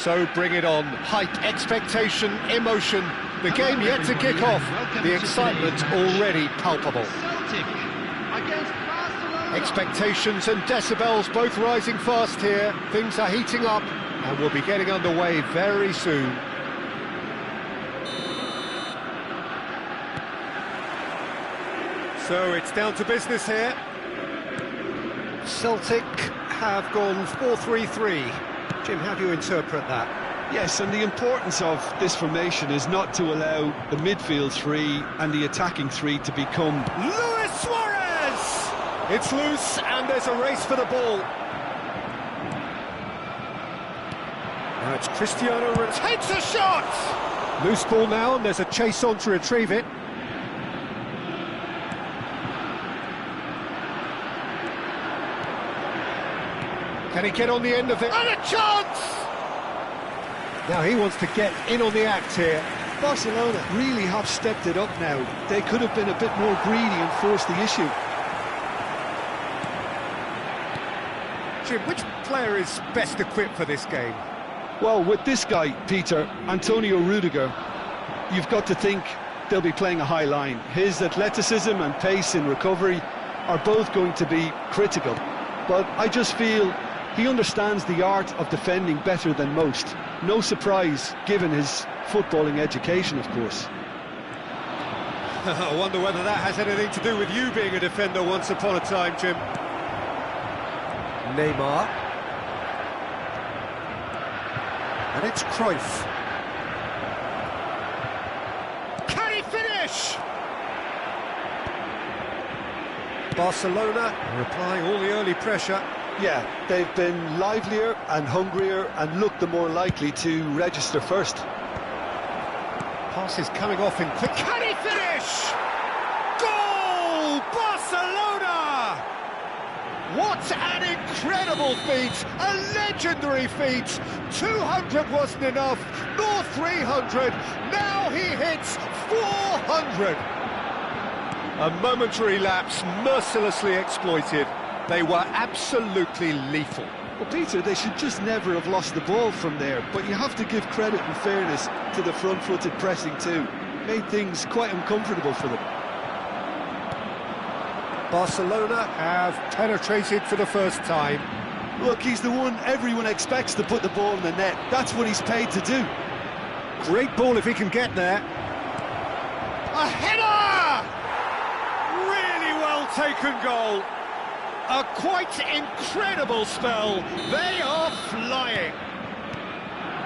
So bring it on. Hype, expectation, emotion. The game yet to kick off. The excitement already palpable. Expectations and decibels both rising fast here. Things are heating up and we'll be getting underway very soon. So it's down to business here. Celtic have gone 4-3-3. Jim, how do you interpret that? Yes, and the importance of this formation is not to allow the midfield three and the attacking three to become... Luis Suarez! It's loose and there's a race for the ball. Now it's Cristiano Ronaldo. Takes a shot! Loose ball now and there's a chase on to retrieve it. Can he get on the end of it? And a chance! Now he wants to get in on the act here. Barcelona really have stepped it up now. They could have been a bit more greedy and forced the issue. Jim, which player is best equipped for this game? Well, with this guy, Peter, Antonio Rudiger, you've got to think they'll be playing a high line. His athleticism and pace in recovery are both going to be critical. But I just feel he understands the art of defending better than most. No surprise, given his footballing education, of course. I wonder whether that has anything to do with you being a defender once upon a time, Jim. Neymar. And it's Cruyff. Can he finish? Barcelona are applying all the early pressure. Yeah, they've been livelier and hungrier and looked the more likely to register first. Pass is coming off in quick. Can he finish? Goal! Barcelona! What an incredible feat! A legendary feat! 200 wasn't enough, nor 300. Now he hits 400. A momentary lapse mercilessly exploited. They were absolutely lethal. Well, Peter, they should just never have lost the ball from there, but you have to give credit and fairness to the front-footed pressing too. Made things quite uncomfortable for them. Barcelona have penetrated for the first time. Look, he's the one everyone expects to put the ball in the net. That's what he's paid to do. Great ball if he can get there. A header! Really well taken goal. A quite incredible spell. They are flying.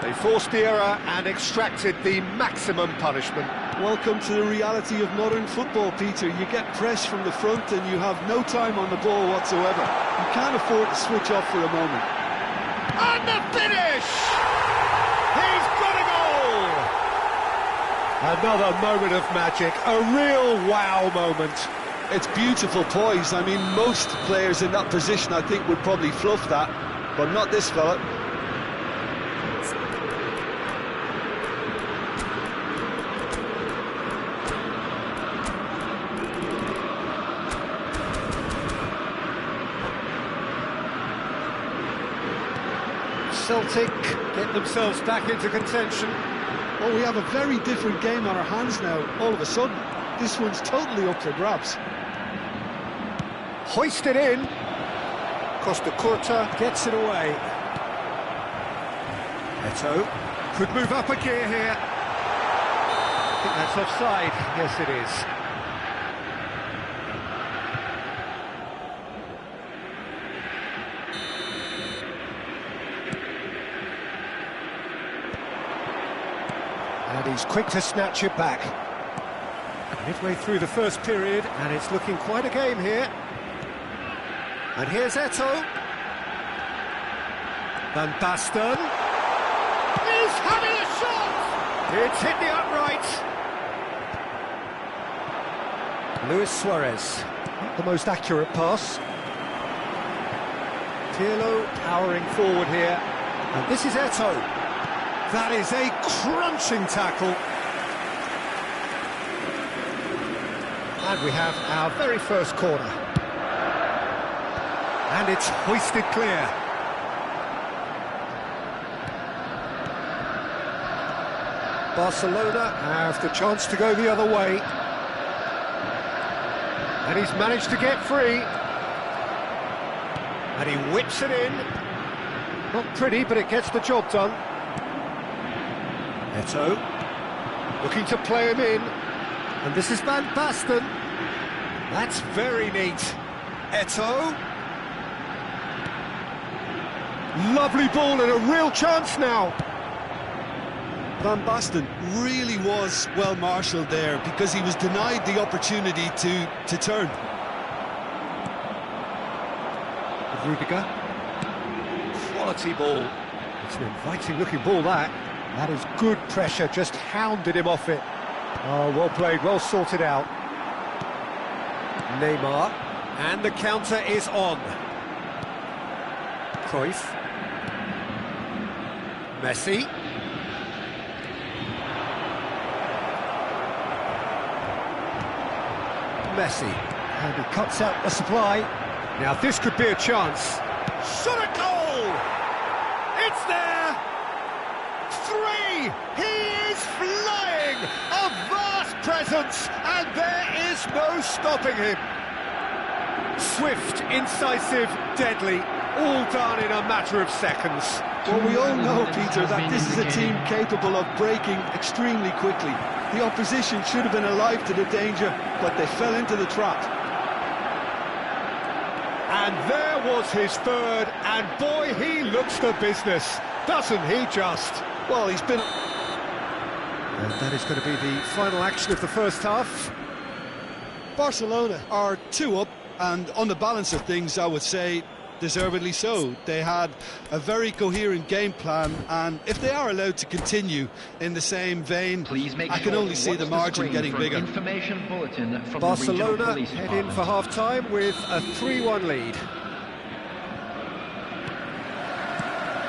They forced the error and extracted the maximum punishment. Welcome to the reality of modern football, Peter. You get press from the front and you have no time on the ball whatsoever. You can't afford to switch off for a moment. And the finish! He's got a goal! Another moment of magic, a real wow moment. It's beautiful poise. I mean, most players in that position, I think, would probably fluff that, but not this fella. Celtic get themselves back into contention. Oh, we have a very different game on our hands now, all of a sudden. This one's totally up for grabs. Hoisted in. Costa Curta gets it away. Eto'o could move up a gear here. I think that's offside. Yes, it is. And he's quick to snatch it back. Midway through the first period, and it's looking quite a game here. And here's Eto'o. Van Basten. He's having a shot! It's hit the upright. Luis Suarez. Not the most accurate pass. Pirlo powering forward here. And this is Eto'o. That is a crunching tackle. And we have our very first corner. And it's hoisted clear. Barcelona have the chance to go the other way. And he's managed to get free. And he whips it in. Not pretty, but it gets the job done. Eto'o looking to play him in. And this is Van Basten. That's very neat. Eto'o. Lovely ball and a real chance now. Van Basten really was well marshalled there because he was denied the opportunity to turn. Rudiger. Quality ball. It's an inviting looking ball, that. That is good pressure, just hounded him off it. Oh, well played, well sorted out. Neymar. And the counter is on. Cruyff. Messi. Messi, and he cuts out the supply. Now this could be a chance. Shot at goal! It's there! 3! He is flying! A vast presence, and there is no stopping him. Swift, incisive, deadly, all done in a matter of seconds. Well, we all know, Peter, that this is a team capable of breaking extremely quickly. The opposition should have been alive to the danger, but they fell into the trap. And there was his third, and boy, he looks the business, doesn't he just? Well, he's been... And that is going to be the final action of the first half. Barcelona are 2 up, and on the balance of things, I would say, deservedly so. They had a very coherent game plan, and if they are allowed to continue in the same vein, I can only see the margin getting bigger. Barcelona head in for half-time with a 3-1 lead.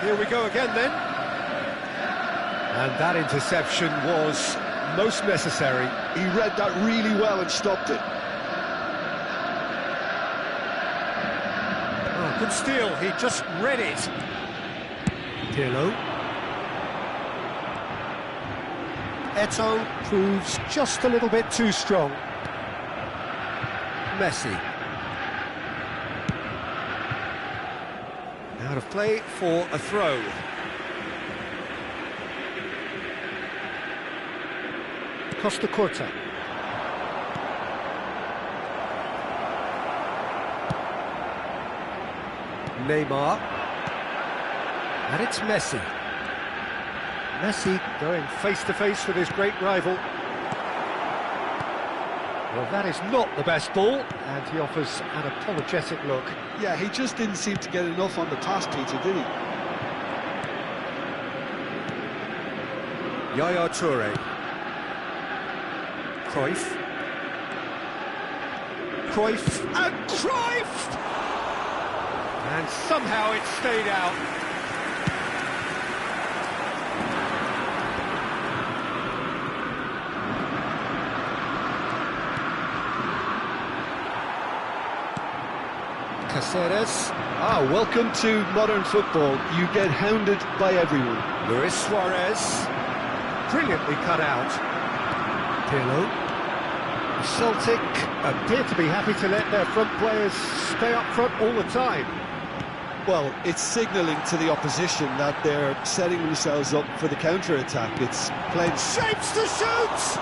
Here we go again then. And that interception was most necessary. He read that really well and stopped it. Good steal, he just read it. Pirlo. Eto'o proves just a little bit too strong. Messi. Out of play for a throw. Costa Curta. Neymar, and it's Messi. Messi going face-to-face with his great rival. Well, that is not the best ball, and he offers an apologetic look. Yeah, he just didn't seem to get enough on the pass, Peter, did he? Yaya Toure. Cruyff. Cruyff, and Cruyff! And somehow it stayed out. Caceres. Welcome to modern football. You get hounded by everyone. Luis Suarez. Brilliantly cut out. Pirlo. Celtic appear to be happy to let their front players stay up front all the time. Well, it's signalling to the opposition that they're setting themselves up for the counter-attack. It's playing... Shapes to shoot!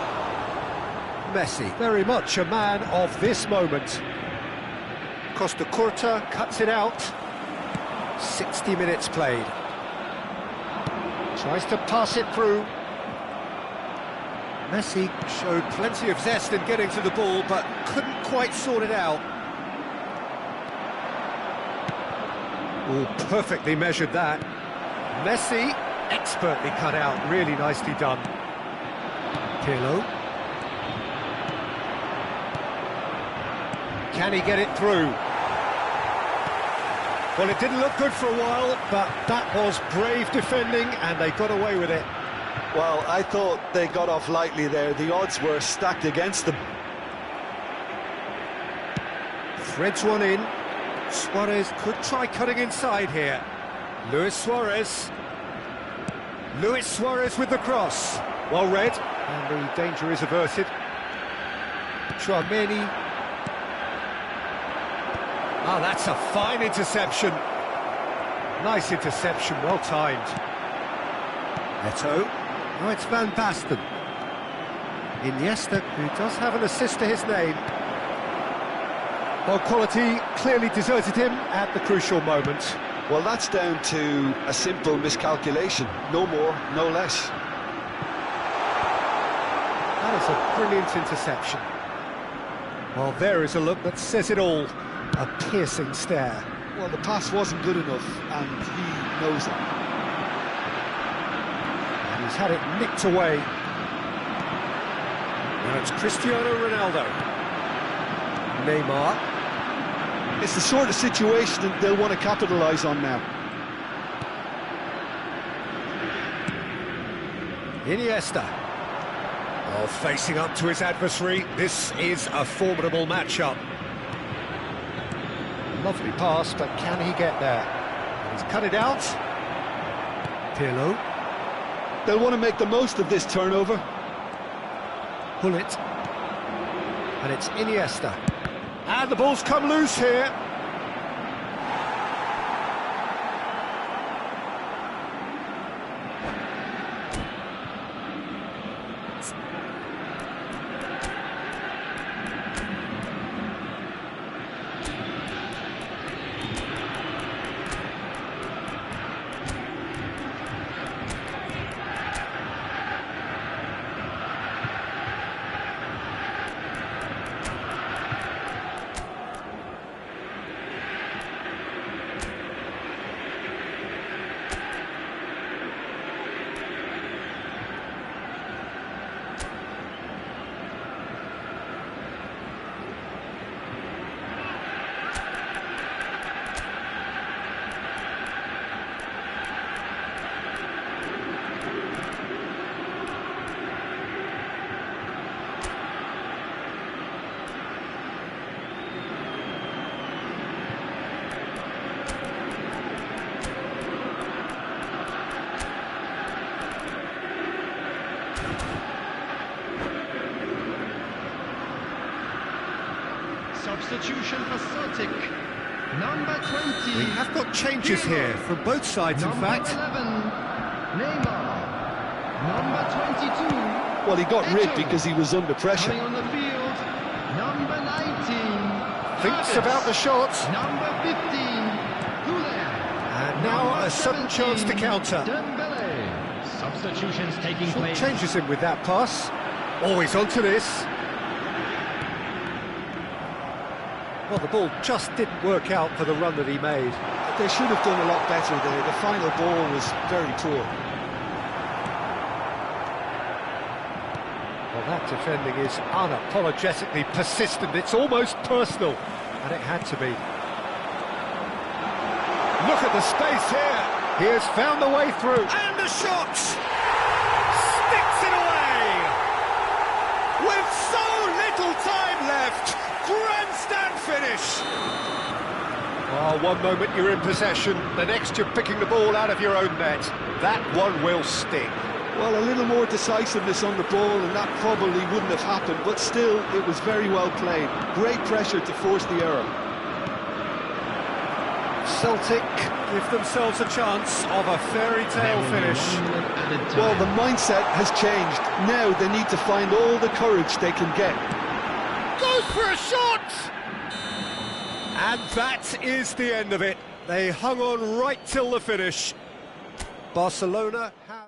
Messi, very much a man of this moment. Costa Curta cuts it out. 60 minutes played. Tries to pass it through. Messi showed plenty of zest in getting to the ball, but couldn't quite sort it out. Oh, perfectly measured that. Messi, expertly cut out, really nicely done. Pirlo. Can he get it through? Well, it didn't look good for a while, but that was brave defending, and they got away with it. Well, I thought they got off lightly there. The odds were stacked against them. Threads one in. Suarez could try cutting inside here. Luis Suarez. Luis Suarez with the cross. Well read, and the danger is averted. Tramini. Ah, that's a fine interception. Nice interception, well timed. Neto. Now it's Van Basten. Iniesta, who does have an assist to his name. Well, quality clearly deserted him at the crucial moment. Well, that's down to a simple miscalculation. No more, no less. That is a brilliant interception. Well, there is a look that says it all. A piercing stare. Well, the pass wasn't good enough, and he knows it. And he's had it nicked away. Now it's Cristiano Ronaldo. Neymar. It's the sort of situation that they'll want to capitalise on now. Iniesta. Oh, facing up to his adversary. This is a formidable matchup. Lovely pass, but can he get there? He's cut it out. Pirlo. They'll want to make the most of this turnover. Pull it. And it's Iniesta. And the ball's come loose here. Substitution for Celtic. Number 20. We have got changes here from both sides, in fact. Number 11, Neymar. Number 22. Well, he got rid because he was under pressure. Coming on the field. Number 19. Thinks Havertz. about the shot. Number 15. Huller. And now a sudden chance to counter. Dembele. Substitutions taking place. Changes him with that pass. Always onto this. Well, the ball just didn't work out for the run that he made. They should have done a lot better there. The final ball was very poor. Well, that defending is unapologetically persistent. It's almost personal, and it had to be. Look at the space here. He has found the way through. And the shot! Sticks it away! With so little time left. Grandstand finish! Oh, one moment you're in possession, the next you're picking the ball out of your own net. That one will sting. Well, a little more decisiveness on the ball and that probably wouldn't have happened, but still, it was very well played. Great pressure to force the error. Celtic give themselves a chance of a fairy tale finish. Well, the mindset has changed. Now they need to find all the courage they can get. Goes for a shot! And that is the end of it. They hung on right till the finish. Barcelona have...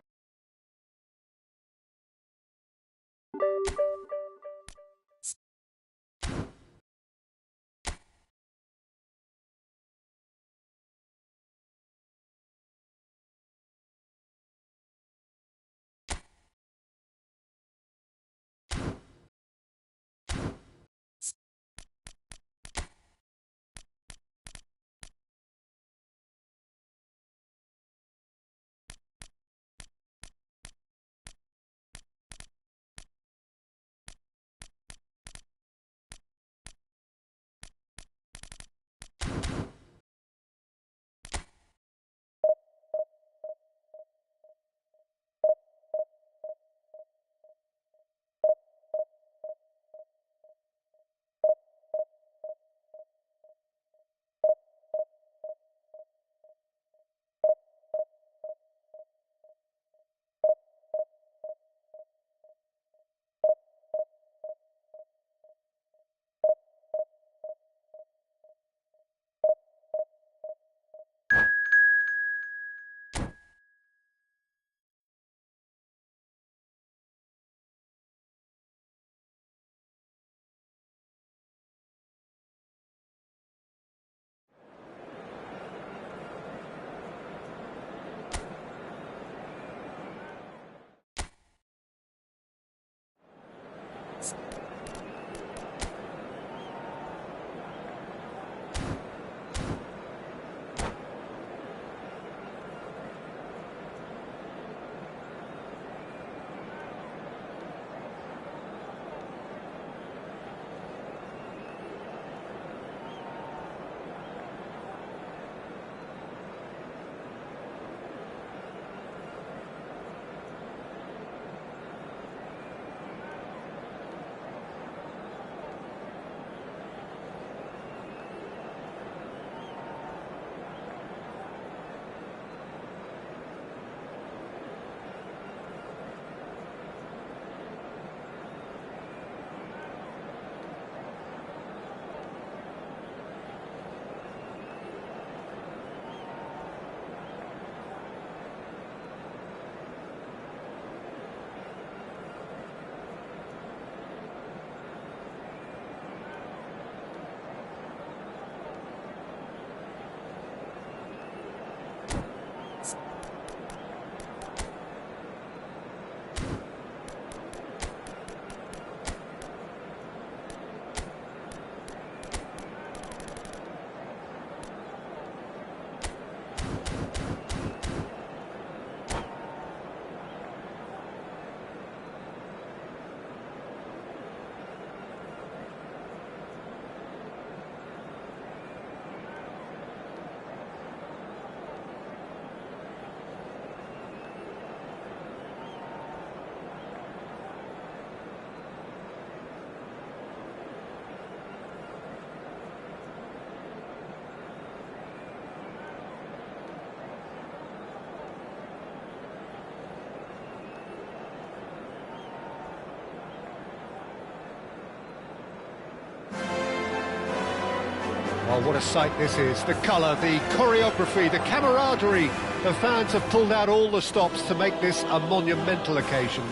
Oh, what a sight this is. The colour, the choreography, the camaraderie. The fans have pulled out all the stops to make this a monumental occasion.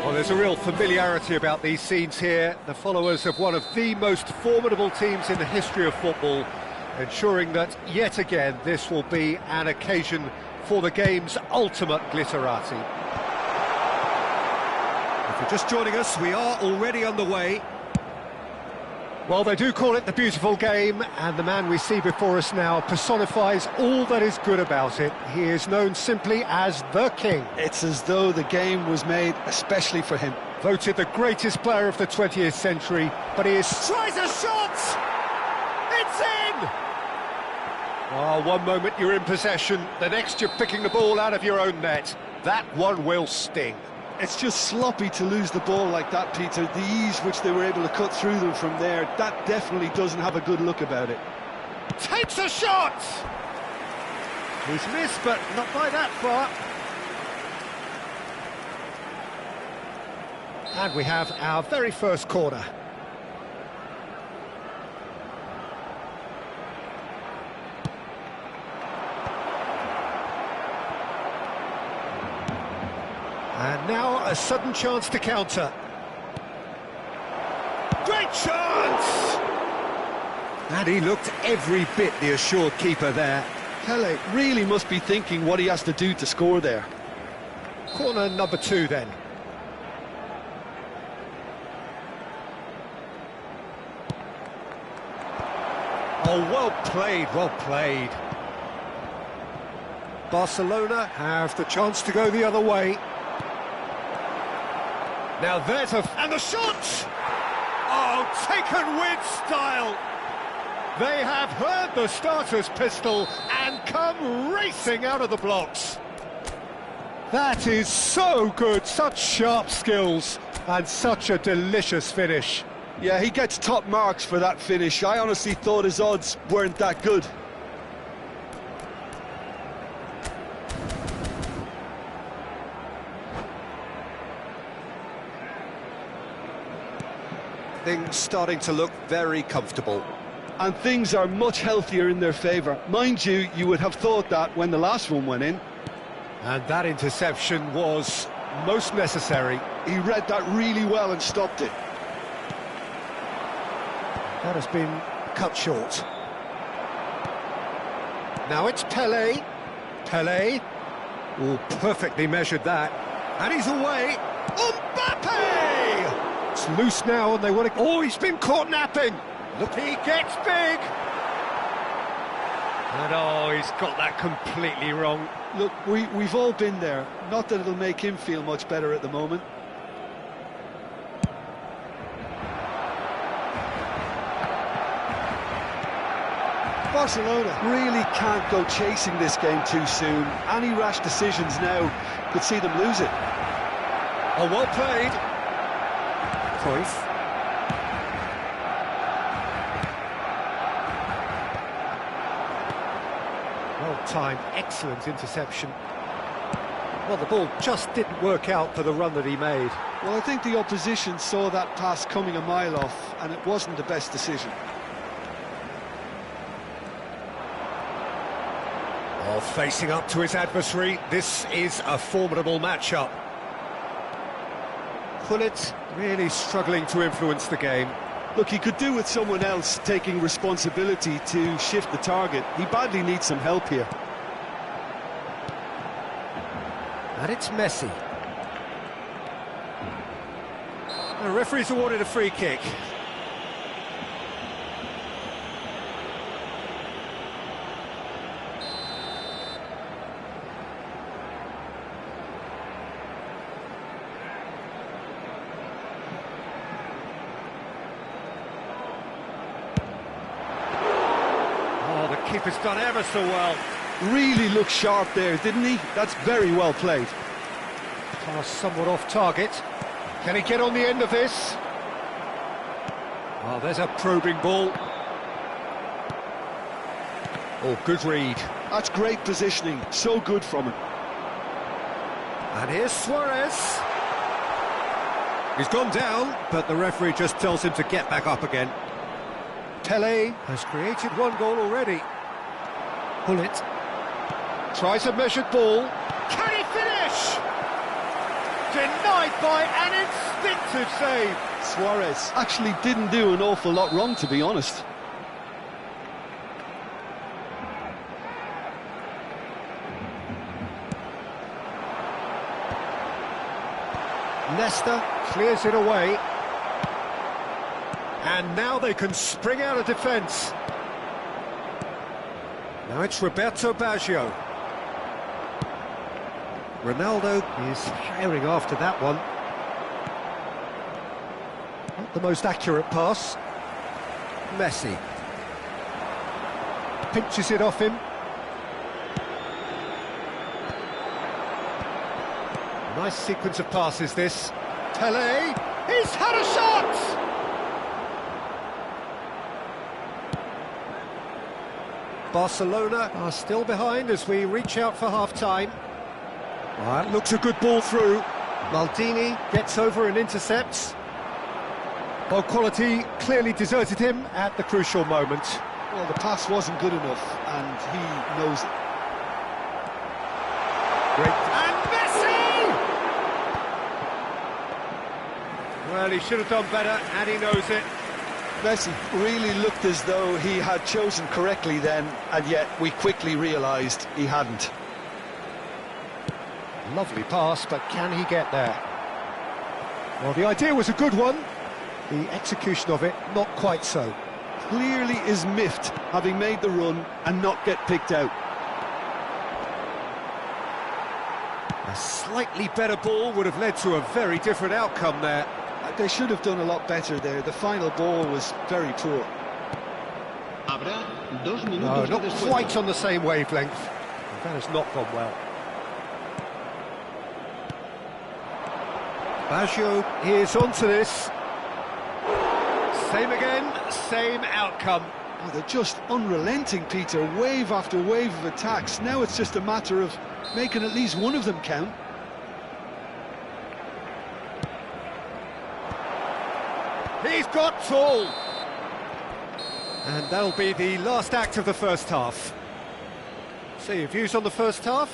Well, there's a real familiarity about these scenes here. The followers of one of the most formidable teams in the history of football, ensuring that, yet again, this will be an occasion for the game's ultimate glitterati. If you're just joining us, we are already underway. Well, they do call it the beautiful game, and the man we see before us now personifies all that is good about it. He is known simply as the King. It's as though the game was made especially for him. Voted the greatest player of the 20th century, but he is... Tries a shot! It's in! Oh, one moment you're in possession, the next you're picking the ball out of your own net. That one will sting. It's just sloppy to lose the ball like that, Peter. The ease which they were able to cut through them from there, that definitely doesn't have a good look about it. Takes a shot! He's missed, but not by that far. And we have our very first corner. And now a sudden chance to counter. Great chance! And he looked every bit the assured keeper there. Pele really must be thinking what he has to do to score there. Corner number 2 then. Oh, well played, well played. Barcelona have the chance to go the other way. Now there's and the shot! Oh, taken with style! They have heard the starter's pistol and come racing out of the blocks. That is so good, such sharp skills, and such a delicious finish. Yeah, he gets top marks for that finish. I honestly thought his odds weren't that good. Things starting to look very comfortable. And things are much healthier in their favour. Mind you, you would have thought that when the last one went in. And that interception was most necessary. He read that really well and stopped it. That has been cut short. Now it's Pele. Pele. Oh, perfectly measured that. And he's away. Mbappe! It's loose now and they want to... Oh, he's been caught napping. Look, he gets big. And oh, he's got that completely wrong. Look, we've all been there. Not that it'll make him feel much better at the moment. Barcelona really can't go chasing this game too soon. Any rash decisions now could see them lose it. Oh, well played. Cruyff. Well-timed, excellent interception. Well, the ball just didn't work out for the run that he made. Well, I think the opposition saw that pass coming a mile off, and it wasn't the best decision. Oh, facing up to his adversary, this is a formidable matchup. Pullet really struggling to influence the game. Look, he could do with someone else taking responsibility to shift the target. He badly needs some help here. And it's Messi. The referee's awarded a free kick. Keeper's done ever so well. Really looked sharp there, didn't he? That's very well played. Pass somewhat off target. Can he get on the end of this? Oh, there's a probing ball. Oh, good read. That's great positioning. So good from him. And here's Suarez. He's gone down, but the referee just tells him to get back up again. Pele has created one goal already. Bullet tries a measured ball. Can he finish? Denied by an instinctive save. Suarez actually didn't do an awful lot wrong, to be honest. Leicester clears it away. And now they can spring out of defence. Now it's Roberto Baggio. Ronaldo is firing after that one. Not the most accurate pass. Messi pinches it off him. Nice sequence of passes this. Pele, he's had a shot! Barcelona are still behind as we reach out for half-time. That looks a good ball through. Maldini gets over and intercepts. Ball quality clearly deserted him at the crucial moment. Well, the pass wasn't good enough, and he knows it. Great. And Messi! Well, he should have done better, and he knows it. Messi really looked as though he had chosen correctly then, and yet we quickly realised he hadn't. Lovely pass, but can he get there? Well, the idea was a good one. The execution of it, not quite so. Clearly is miffed, having made the run and not get picked out. A slightly better ball would have led to a very different outcome there. They should have done a lot better there. The final ball was very poor. No, not quite on the same wavelength. That has not gone well. Baggio is onto this. Same again, same outcome. Oh, they're just unrelenting, Peter. Wave after wave of attacks. Now it's just a matter of making at least one of them count. He's got tall. And that'll be the last act of the first half. So your views on the first half?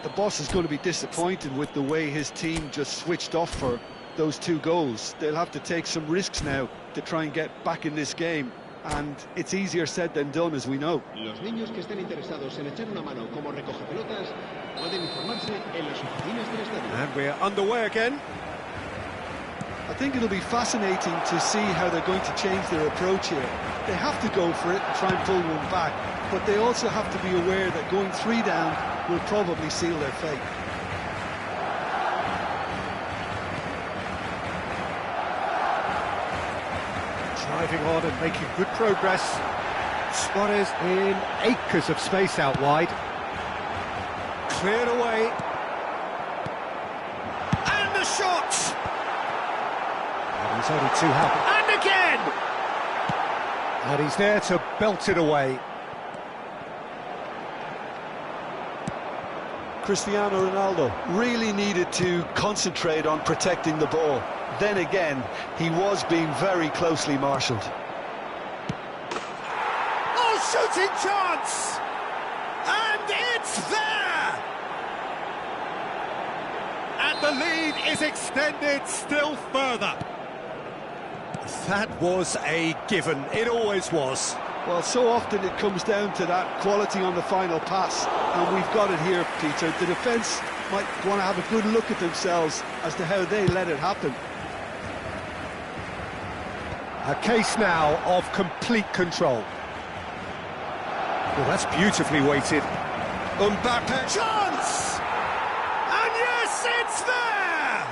The boss is going to be disappointed with the way his team just switched off for those two goals. They'll have to take some risks now to try and get back in this game, and it's easier said than done, as we know. Los niños que estén interesados en echar una mano como recogepelotas pueden informarse en las oficinas del estadio. And we're underway again. I think it'll be fascinating to see how they're going to change their approach here. They have to go for it and try and pull one back, but they also have to be aware that going 3 down will probably seal their fate. Driving on and making good progress. Suarez in acres of space out wide. Cleared away. And the shot! And he's only too happy. And again! And he's there to belt it away. Cristiano Ronaldo really needed to concentrate on protecting the ball. Then again, he was being very closely marshalled. Oh, shooting chance! And it's there! And the lead is extended still further. That was a given. It always was. Well, so often it comes down to that quality on the final pass, and we've got it here, Peter. The defence might want to have a good look at themselves as to how they let it happen. A case now of complete control. Well, that's beautifully weighted. Mbappe. Chance! And yes, it's there!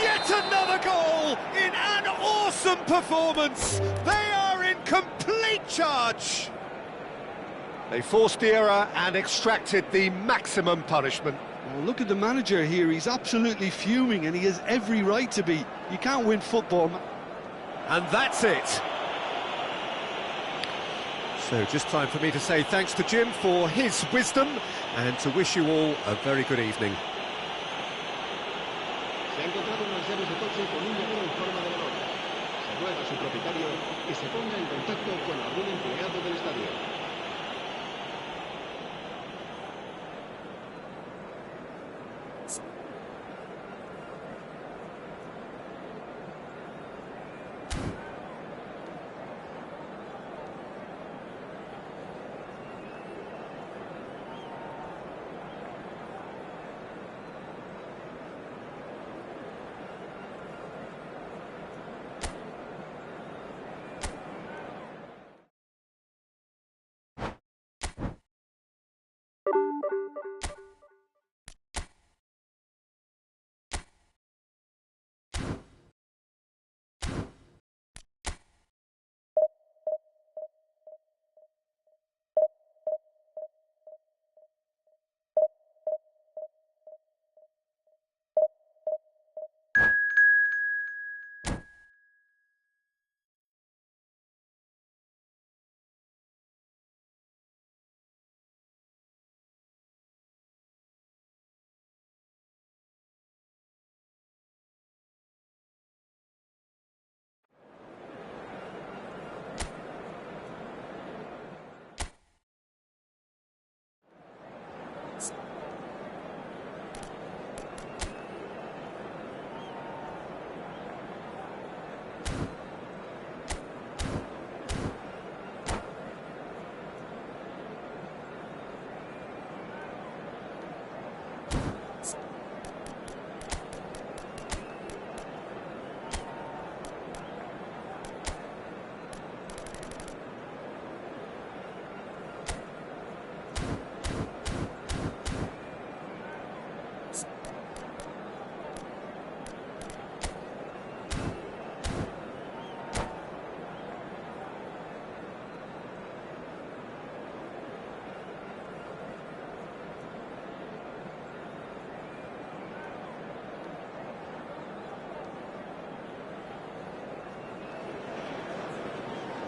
Yet another goal in an awesome performance. They are in complete charge. They forced the error and extracted the maximum punishment. Well, look at the manager here. He's absolutely fuming, and he has every right to be. You can't win football. And that's it. So just time for me to say thanks to Jim for his wisdom and to wish you all a very good evening. Se ha encontrado unas llaves de coche con un llavero en forma de balón. ruega a su propietario que se ponga en contacto con algún empleado del estadio.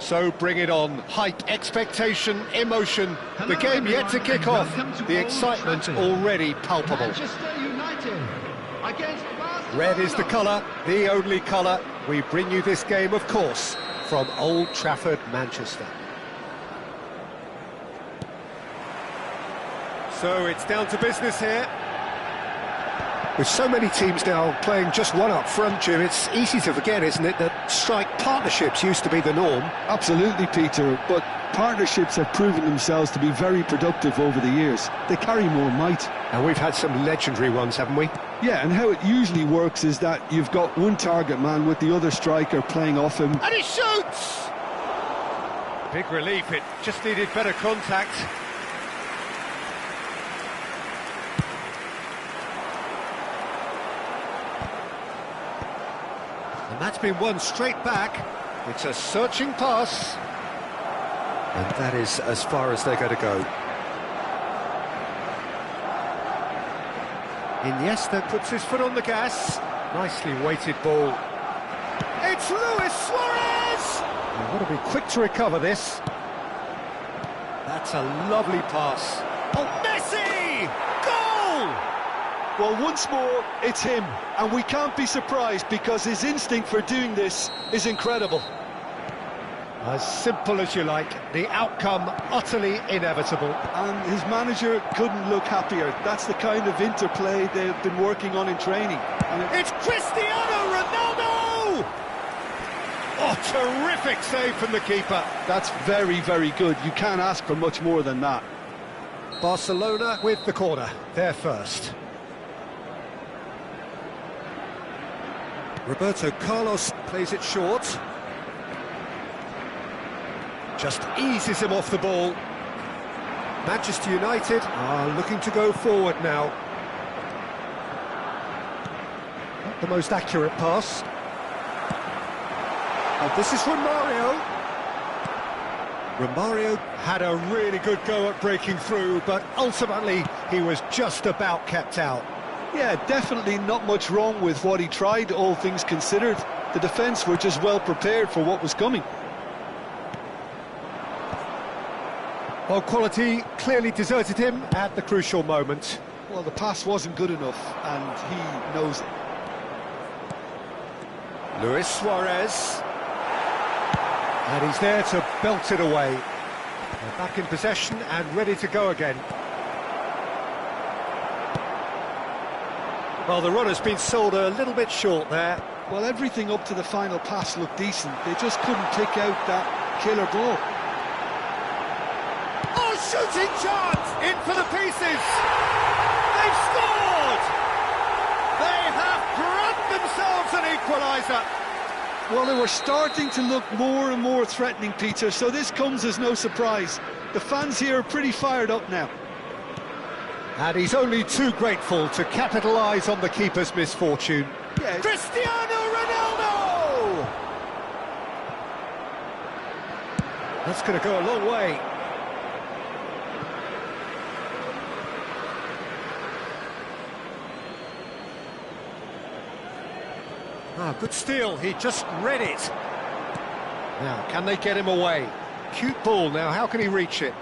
So bring it on. Hype, expectation, emotion. The game yet to kick off. The excitement already palpable. Manchester United against Barcelona. Red is the colour, the only colour. We bring you this game, of course, from Old Trafford, Manchester. So it's down to business here. With so many teams now playing just one up front, Jim, it's easy to forget, isn't it, that strike partnerships used to be the norm. Absolutely, Peter, but partnerships have proven themselves to be very productive over the years. They carry more might. And we've had some legendary ones, haven't we? Yeah, and how it usually works is that you've got one target man with the other striker playing off him. And he shoots! Big relief, it just needed better contact. And that's been won straight back. It's a searching pass. And that is as far as they're going to go. Iniesta puts his foot on the gas. Nicely weighted ball. It's Luis Suarez! You've got to be quick to recover this. That's a lovely pass. Oh, Messi! Goal! Well, once more, it's him, and we can't be surprised because his instinct for doing this is incredible. As simple as you like, the outcome utterly inevitable. And his manager couldn't look happier. That's the kind of interplay they've been working on in training. And It's Cristiano Ronaldo! Oh, terrific save from the keeper. that's very, very good. You can't ask for much more than that. Barcelona with the corner, they're first. Roberto Carlos plays it short. Just eases him off the ball. Manchester United are looking to go forward now. Not the most accurate pass. Oh, this is Romario. Romario had a really good go at breaking through, but ultimately he was just about kept out. Yeah, definitely not much wrong with what he tried, all things considered. The defence were just well prepared for what was coming. Well, quality clearly deserted him at the crucial moment. Well, the pass wasn't good enough, and he knows it. Luis Suarez. And he's there to belt it away. They're back in possession and ready to go again. Well, the run has been sold a little bit short there. Well, everything up to the final pass looked decent. They just couldn't pick out that killer ball. Oh, shooting chance! In for the pieces! They've scored! They have grabbed themselves an equaliser! Well, they were starting to look more and more threatening, Peter, so this comes as no surprise. The fans here are pretty fired up now. And he's only too grateful to capitalise on the keeper's misfortune. Yeah. Cristiano Ronaldo! That's going to go a long way. Ah, good steal, he just read it. Now, can they get him away? Cute ball now, how can he reach it?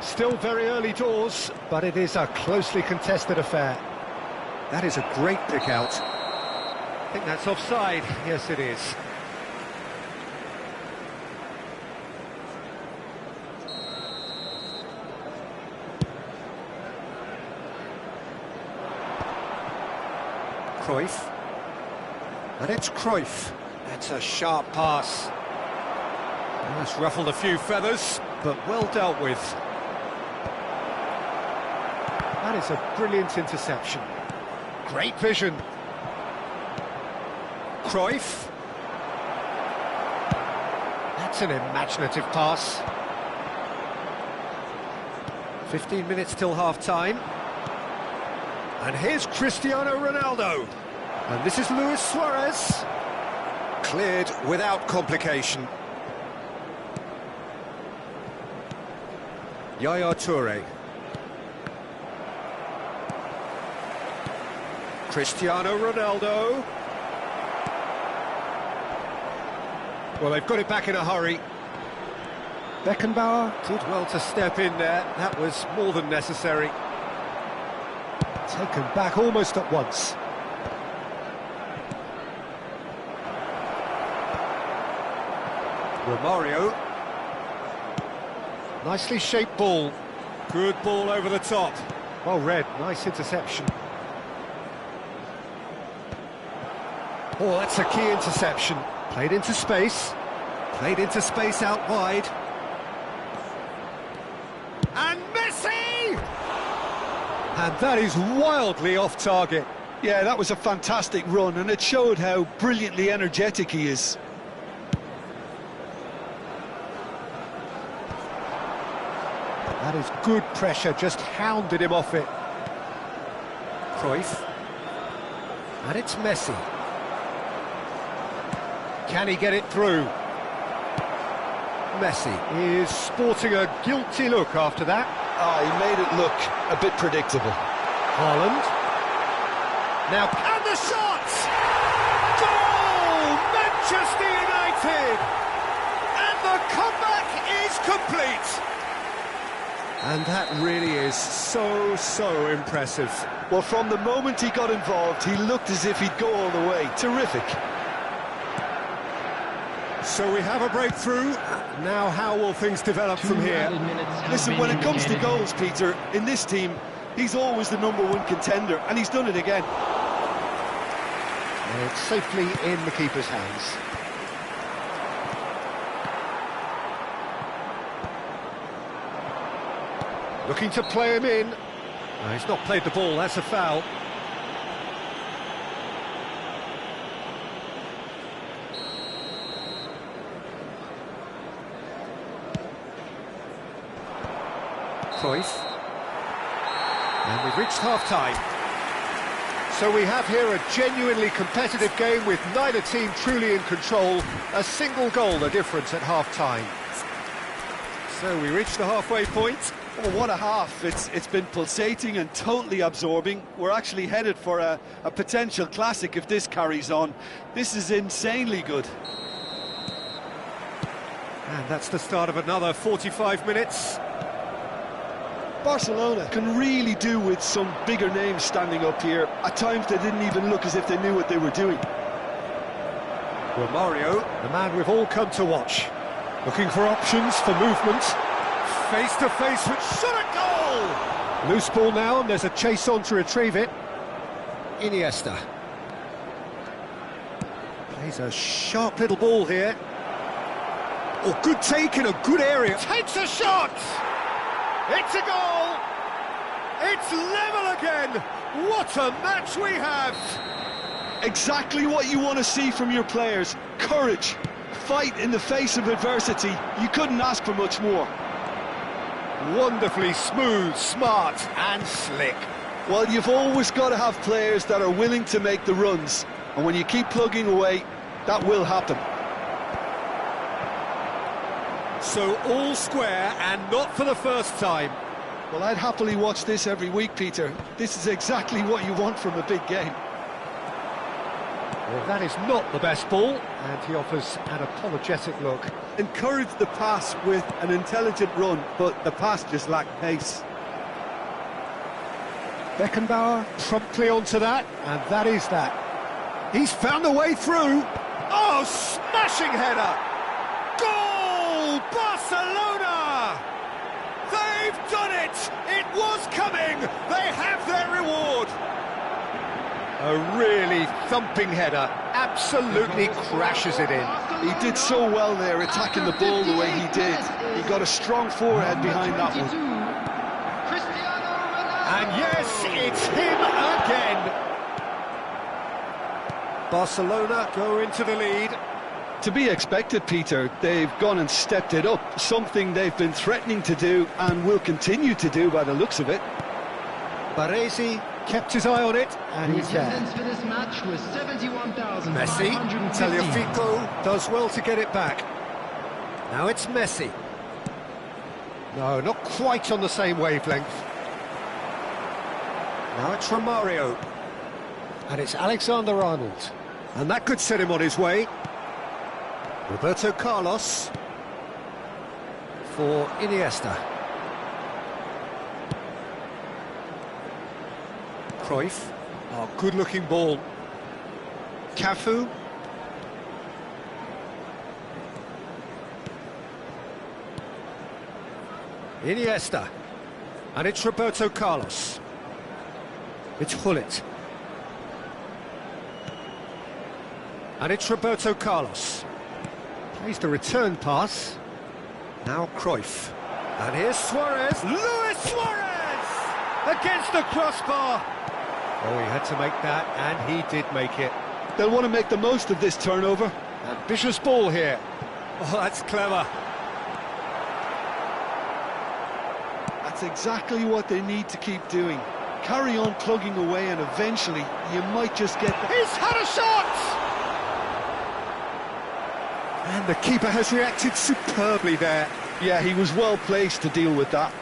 Still very early doors, but it is a closely contested affair. That is a great pick out. I think that's offside. Yes, it is. Cruyff. And it's Cruyff. That's a sharp pass. That's ruffled a few feathers, but well dealt with. That is a brilliant interception. Great vision. Cruyff. That's an imaginative pass. 15 minutes till half-time. And here's Cristiano Ronaldo. And this is Luis Suarez. Cleared without complication. Yaya Toure. Cristiano Ronaldo. Well, they've got it back in a hurry. Beckenbauer did well to step in there. That was more than necessary. Taken back almost at once. Romario. Nicely shaped ball. Good ball over the top. Well read, nice interception. Oh, that's a key interception. Played into space. Played into space out wide. And Messi! And that is wildly off target. Yeah, that was a fantastic run, and it showed how brilliantly energetic he is. That is good pressure, just hounded him off it. Cruyff. And it's Messi. Can he get it through? Messi is sporting a guilty look after that. Ah, he made it look a bit predictable. Haaland. Now, and the shot! Goal! Manchester United! And the comeback is complete! And that really is so impressive. Well, from the moment he got involved, he looked as if he'd go all the way. Terrific. So we have a breakthrough. Now how will things develop from here? Listen, when it comes to goals, Peter, in this team, he's always the #1 contender, and he's done it again. And it's safely in the keeper's hands. Looking to play him in. No, he's not played the ball, that's a foul. Cruyff. And we've reached half-time. So we have here a genuinely competitive game with neither team truly in control. A single goal the difference at half-time. So we reach the halfway point. Oh, what a half. It's been pulsating and totally absorbing. We're actually headed for a potential classic if this carries on. This is insanely good. And that's the start of another 45 minutes. Barcelona can really do with some bigger names standing up here. At times they didn't even look as if they knew what they were doing. Romario, the man we've all come to watch. Looking for options for movement. Face to face with shot at goal! Loose ball now, and there's a chase on to retrieve it. Iniesta. Plays a sharp little ball here. Oh, good take in a good area. Takes a shot! It's a goal! It's level again! What a match we have! Exactly what you want to see from your players. Courage, fight in the face of adversity. You couldn't ask for much more. Wonderfully smooth, smart and slick. Well, you've always got to have players that are willing to make the runs. And when you keep plugging away, that will happen. So all square and not for the first time. Well, I'd happily watch this every week, Peter. This is exactly what you want from a big game. Well, that is not the best ball, and he offers an apologetic look. Encourage the pass with an intelligent run, but the pass just lacked pace. Beckenbauer promptly onto that, and that is that. He's found a way through. Oh, smashing header! Goal! Barcelona! They've done it! It was coming! They have their reward! A really thumping header, absolutely crashes it in. He did so well there, attacking the ball the way he did. He got a strong forehead behind that one. And yes, it's him again. Barcelona go into the lead. To be expected, Peter. They've gone and stepped it up, something they've been threatening to do and will continue to do by the looks of it. Baresi kept his eye on it, and he's there. Attendance for this match was 71,550. Messi, Tagliafico does well to get it back. Now it's Messi. No, not quite on the same wavelength. Now it's Romario. And it's Alexander-Arnold. And that could set him on his way. Roberto Carlos. For Iniesta. Cruyff. Oh, good-looking ball. Cafu. Iniesta. And it's Roberto Carlos. It's Hullet. And it's Roberto Carlos. Plays the return pass. Now Cruyff. And here's Suarez. Luis Suarez! Against the crossbar. Oh, he had to make that, and he did make it. They'll want to make the most of this turnover. Ambitious ball here. Oh, that's clever. That's exactly what they need to keep doing. Carry on plugging away, and eventually you might just get that. He's had a shot! And the keeper has reacted superbly there. Yeah, he was well placed to deal with that.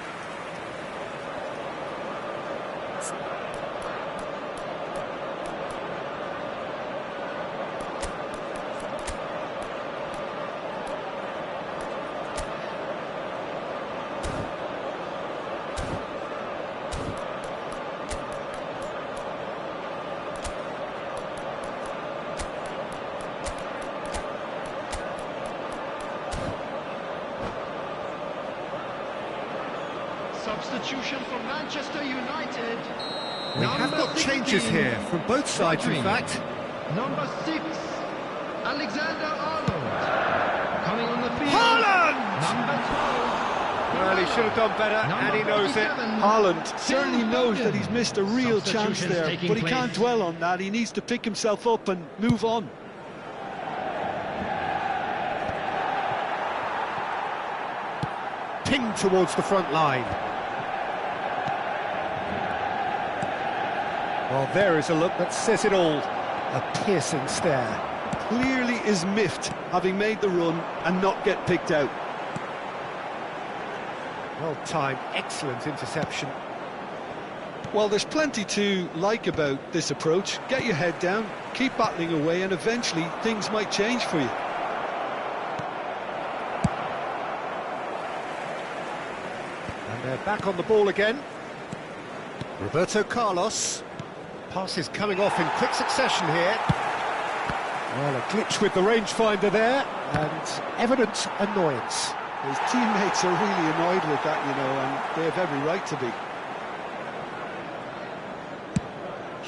Substitution for Manchester United. We have got changes here from both sides, in fact. Number 6, Alexander-Arnold. Coming on the field. Haaland! Number 12. Well, he should have done better, and he knows it. Haaland certainly knows that he's missed a real chance there, but he can't dwell on that. He needs to pick himself up and move on. Pinged towards the front line. Well, there is a look that says it all. A piercing stare. Clearly is miffed, having made the run and not get picked out. Well timed, excellent interception. Well, there's plenty to like about this approach. Get your head down, keep battling away, and eventually things might change for you. And they're back on the ball again. Roberto Carlos. Passes coming off in quick succession here. Well, a glitch with the rangefinder there, and evident annoyance. His teammates are really annoyed with that, you know, and they have every right to be.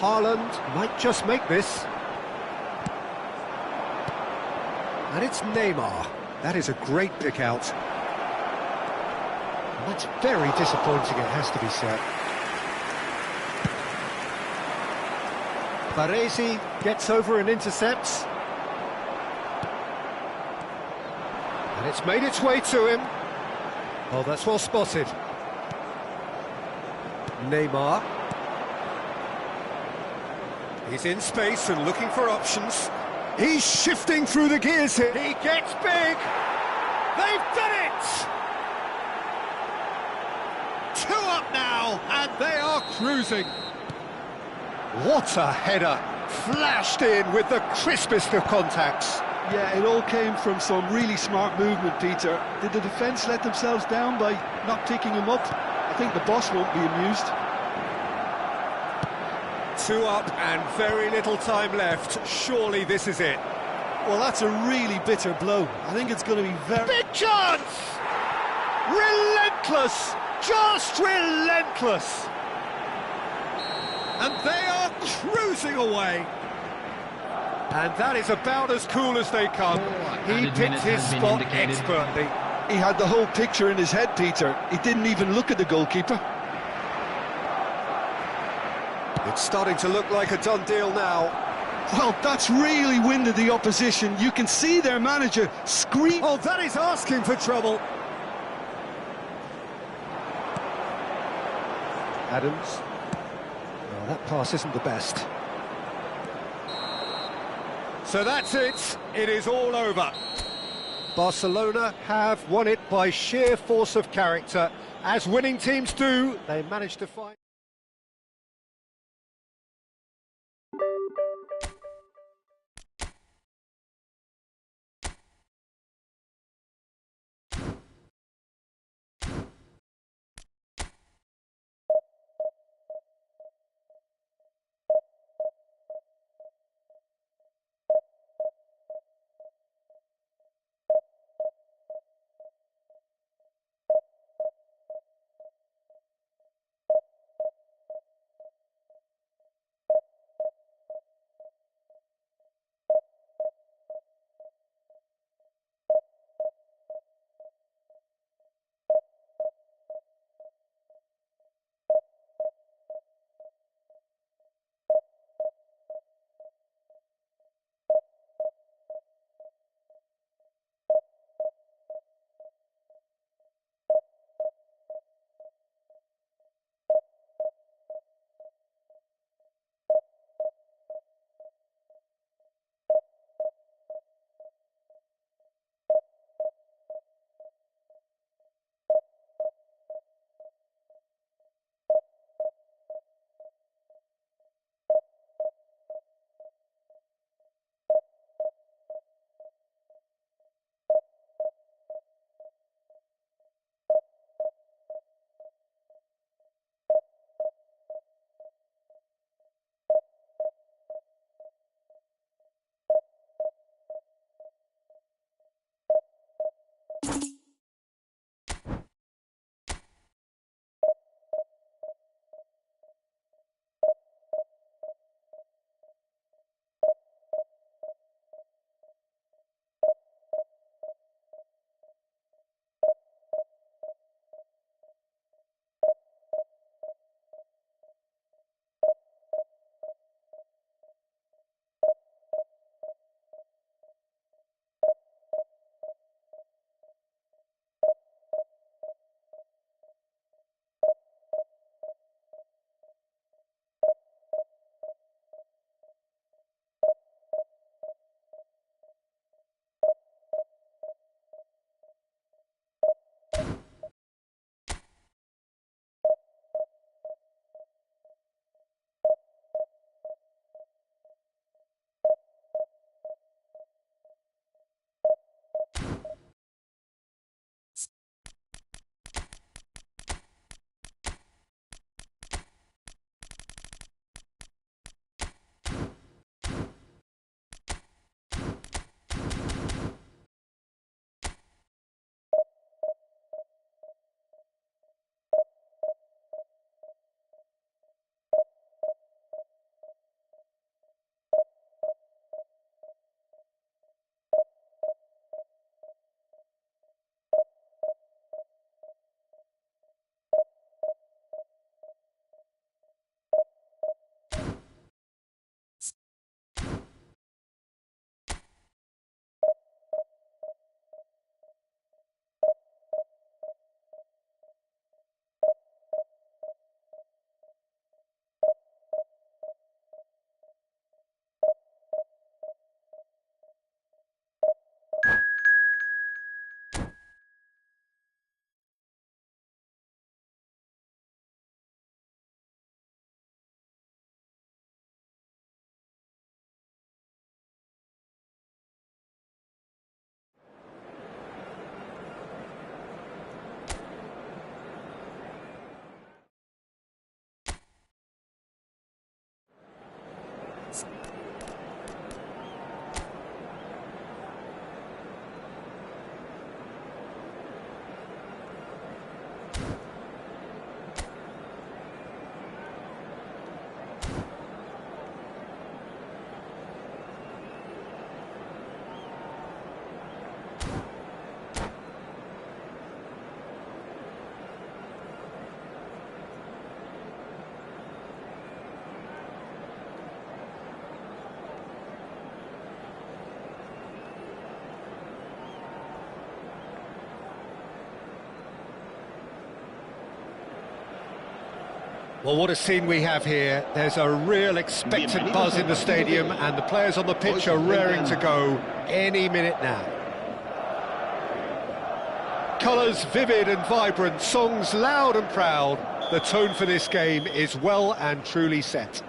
Haaland might just make this. And it's Neymar. That is a great pick out. And that's very disappointing, it has to be said. Baresi gets over and intercepts. And it's made its way to him. Oh, that's well spotted. Neymar. He's in space and looking for options. He's shifting through the gears here. He gets big. They've done it! 2 up now, and they are cruising. What a header. Flashed in with the crispest of contacts. Yeah, it all came from some really smart movement, Peter. Did the defence let themselves down by not picking him up? I think the boss won't be amused. 2 up and very little time left. Surely this is it. Well, that's a really bitter blow. I think it's going to be very... Big chance! Relentless! Just relentless! And they are cruising away. And that is about as cool as they come. He picked his spot expertly. He had the whole picture in his head, Peter. He didn't even look at the goalkeeper. It's starting to look like a done deal now. Well, that's really winded the opposition. You can see their manager scream. Oh, that is asking for trouble. Adams. Well, that pass isn't the best. So that's it. It is all over. Barcelona have won it by sheer force of character. As winning teams do, they managed to find... Well, what a scene we have here. There's a real expectant buzz in the stadium, and the players on the pitch are raring to go any minute now. Colours vivid and vibrant, songs loud and proud. The tone for this game is well and truly set.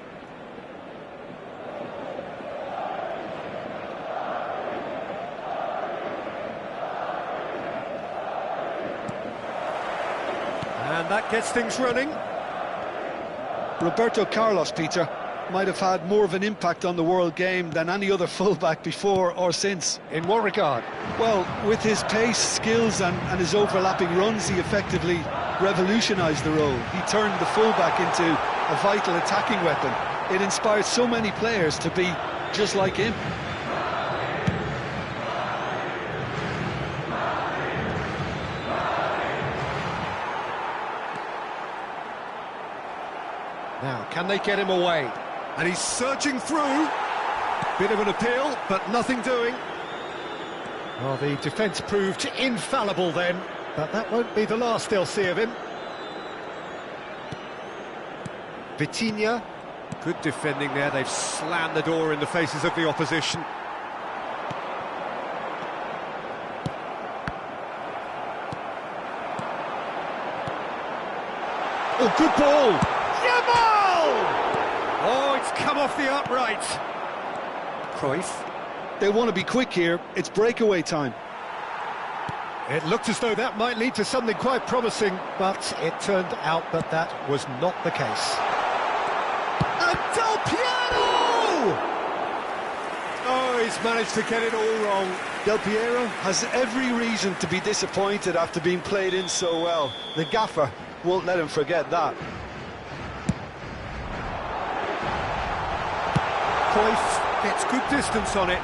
And that gets things running. Roberto Carlos, Peter, might have had more of an impact on the world game than any other fullback before or since. In what regard? Well, with his pace, skills and his overlapping runs, he effectively revolutionised the role. He turned the fullback into a vital attacking weapon. It inspired so many players to be just like him. Now, can they get him away? And he's surging through. Bit of an appeal, but nothing doing. Well, the defence proved infallible then, but that won't be the last they'll see of him. Vitinha. Good defending there. They've slammed the door in the faces of the opposition. Oh, good ball! Oh, it's come off the upright. Cruyff. They want to be quick here. It's breakaway time. It looked as though that might lead to something quite promising, but it turned out that that was not the case. And Del Piero! Oh, he's managed to get it all wrong. Del Piero has every reason to be disappointed after being played in so well. The gaffer won't let him forget that. Cruyff gets good distance on it.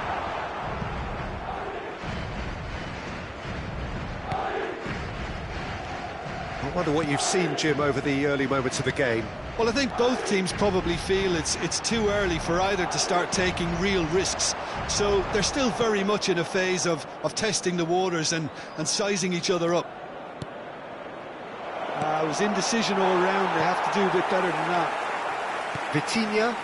I wonder what you've seen, Jim, over the early moments of the game. Well, I think both teams probably feel it's too early for either to start taking real risks. So they're still very much in a phase of testing the waters and sizing each other up. It was indecision all round. They have to do a bit better than that. Vitinha.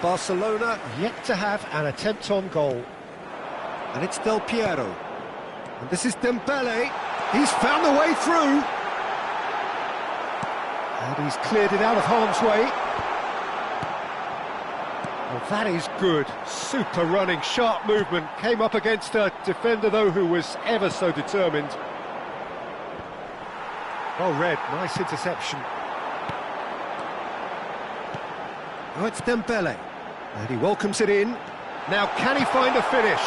Barcelona yet to have an attempt on goal. And it's Del Piero. And this is Dembele. He's found the way through. And he's cleared it out of harm's way. Well, that is good. Super running, sharp movement. Came up against a defender, though, who was ever so determined. Well read. Nice interception. Oh, it's Dembele. And he welcomes it in. Now, can he find a finish?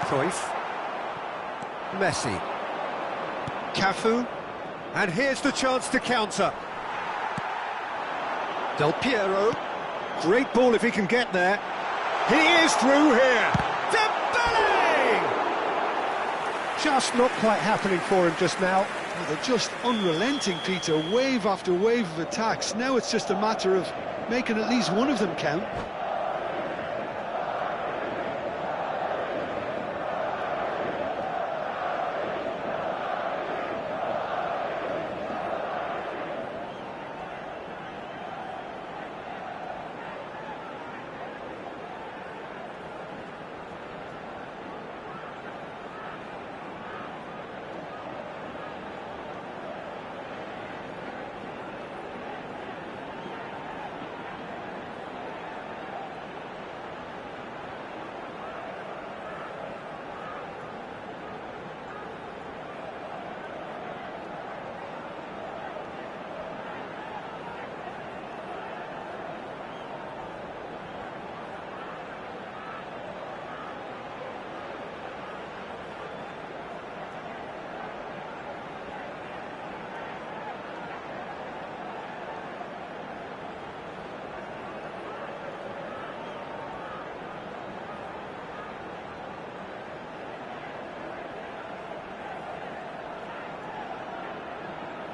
Cruyff. Messi. Cafu. And here's the chance to counter. Del Piero. Great ball if he can get there. He is through here. Dembele! Just not quite happening for him just now. Well, they're just unrelenting, Peter. Wave after wave of attacks. Now it's just a matter of making at least one of them count.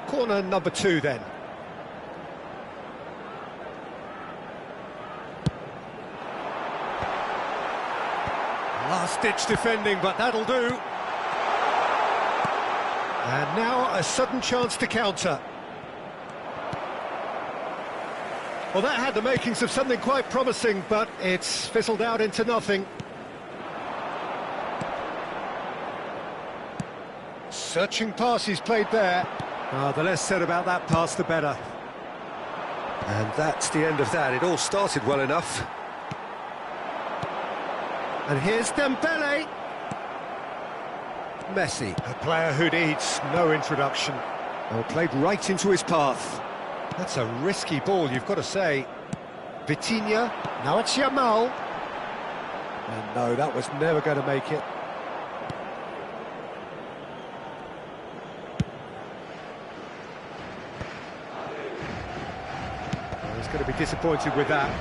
Corner number 2 then. Last-ditch defending, but that'll do. And now a sudden chance to counter. Well, that had the makings of something quite promising, but it's fizzled out into nothing. Searching pass he's played there. The less said about that pass, the better. And that's the end of that. It all started well enough. And here's Dembele. Messi, a player who needs no introduction. Well, played right into his path. That's a risky ball, you've got to say. Vitinha, now it's Yamal. And no, that was never going to make it. Well, he's going to be disappointed with that.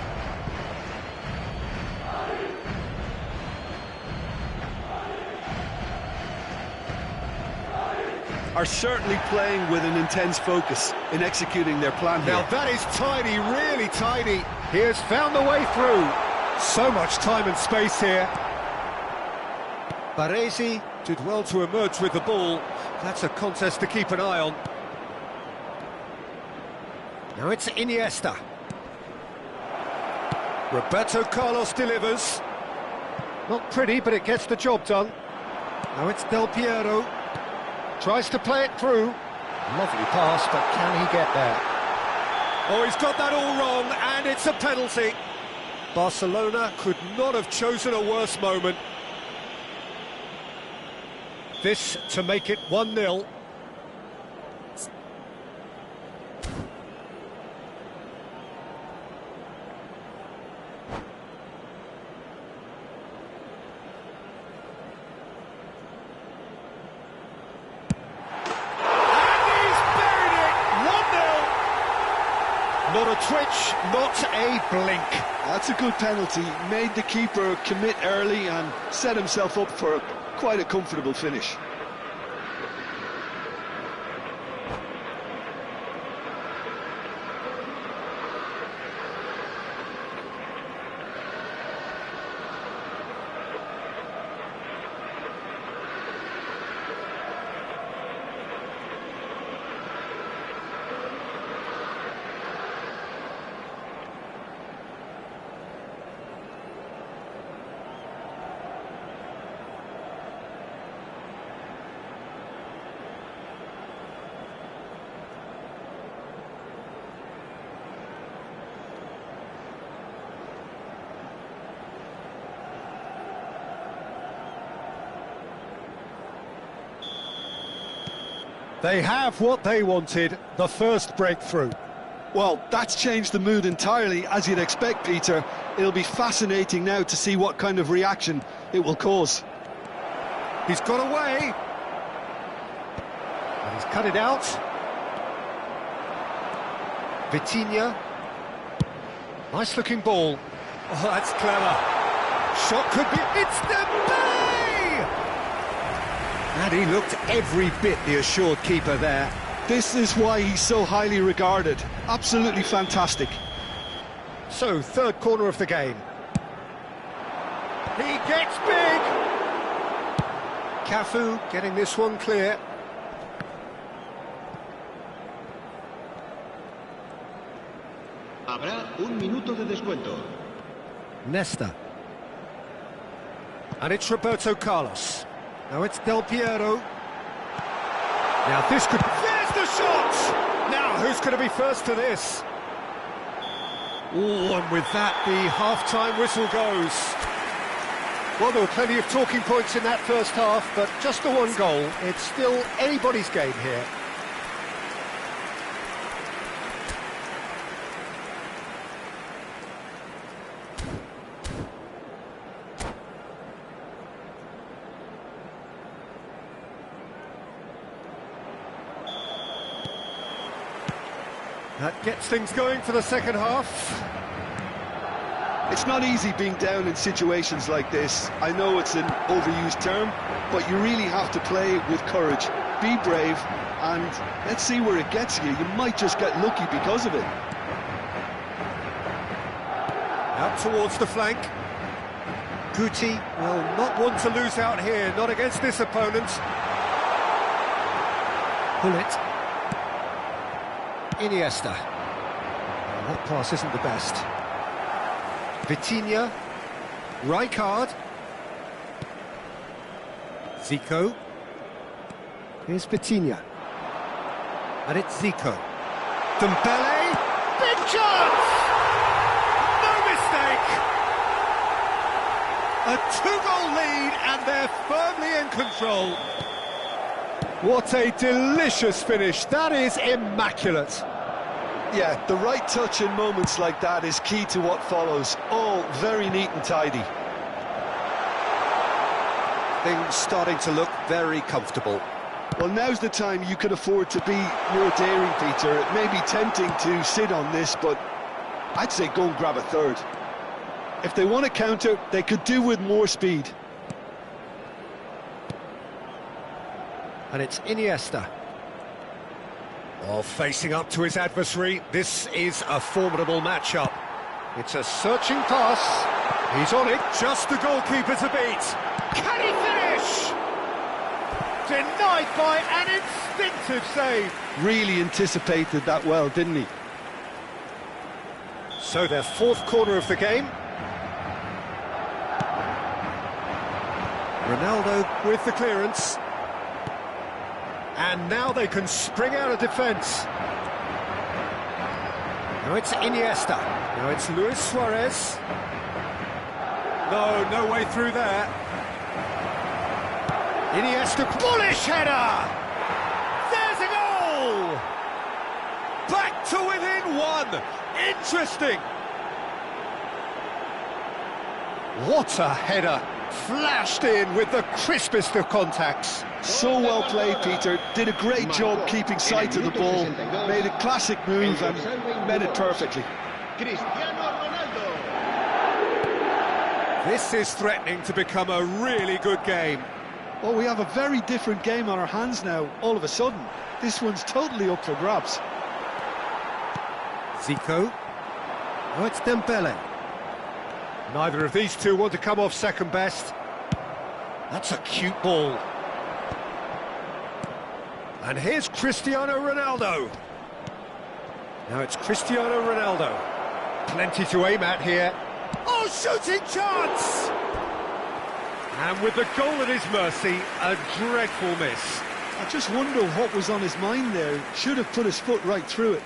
Are certainly playing with an intense focus in executing their plan here. Now that is tidy, really tidy. He has found the way through. So much time and space here. Baresi did well to emerge with the ball. That's a contest to keep an eye on. Now it's Iniesta. Roberto Carlos delivers. Not pretty, but it gets the job done. Now it's Del Piero. Tries to play it through. Lovely pass, but can he get there? Oh, he's got that all wrong, and it's a penalty. Barcelona could not have chosen a worse moment. This to make it 1-0. Not a twitch, not a blink. That's a good penalty. Made the keeper commit early and set himself up for quite a comfortable finish. They have what they wanted, the first breakthrough. Well, that's changed the mood entirely, as you'd expect, Peter. It'll be fascinating now to see what kind of reaction it will cause. He's got away. And he's cut it out. Vitinha. Nice looking ball. Oh, that's clever. Shot could be... It's Dembele! And he looked every bit the assured keeper there. This is why he's so highly regarded. Absolutely fantastic. So, third corner of the game. He gets big! Cafu getting this one clear. Habrá un minuto de descuento. Nesta. And it's Roberto Carlos. Now it's Del Piero. Now this could... There's the shot! Now who's going to be first to this? Oh, and with that the half-time whistle goes. Well, there were plenty of talking points in that first half, but just the one goal. It's still anybody's game here. That gets things going for the second half. It's not easy being down in situations like this. I know it's an overused term, but you really have to play with courage. Be brave, and let's see where it gets you. You might just get lucky because of it. Out towards the flank. Guti will not want to lose out here, not against this opponent. Pull it. Iniesta. That pass isn't the best. Vitinha. Rijkaard. Zico. Here's Vitinha. And it's Zico. Dembele. Big chance! No mistake! A two-goal lead and they're firmly in control. What a delicious finish. That is immaculate. Yeah, the right touch in moments like that is key to what follows. All very neat and tidy. Things starting to look very comfortable. Well, now's the time you can afford to be more daring, Peter. It may be tempting to sit on this, but I'd say go and grab a third. If they want to counter, they could do with more speed. And it's Iniesta. Well, facing up to his adversary, this is a formidable matchup. It's a searching pass. He's on it, just the goalkeeper to beat. Can he finish? Denied by an instinctive save. Really anticipated that well, didn't he? So their fourth corner of the game. Ronaldo with the clearance. And now they can spring out of defence. Now it's Iniesta. Now it's Luis Suarez. No way through there. Iniesta, bullish header! There's a goal! Back to within one. Interesting. What a header. Flashed in with the crispest of contacts. So well played, Peter. Did a great job keeping sight of the ball. Made a classic move and met it perfectly. This is threatening to become a really good game. Well, we have a very different game on our hands now, all of a sudden. This one's totally up for grabs. Zico. Oh, it's Dembele. Neither of these two want to come off second best. That's a cute ball. And here's Cristiano Ronaldo. Now it's Cristiano Ronaldo. Plenty to aim at here. Oh, shooting chance! And with the goal at his mercy, a dreadful miss. I just wonder what was on his mind there. Should have put his foot right through it.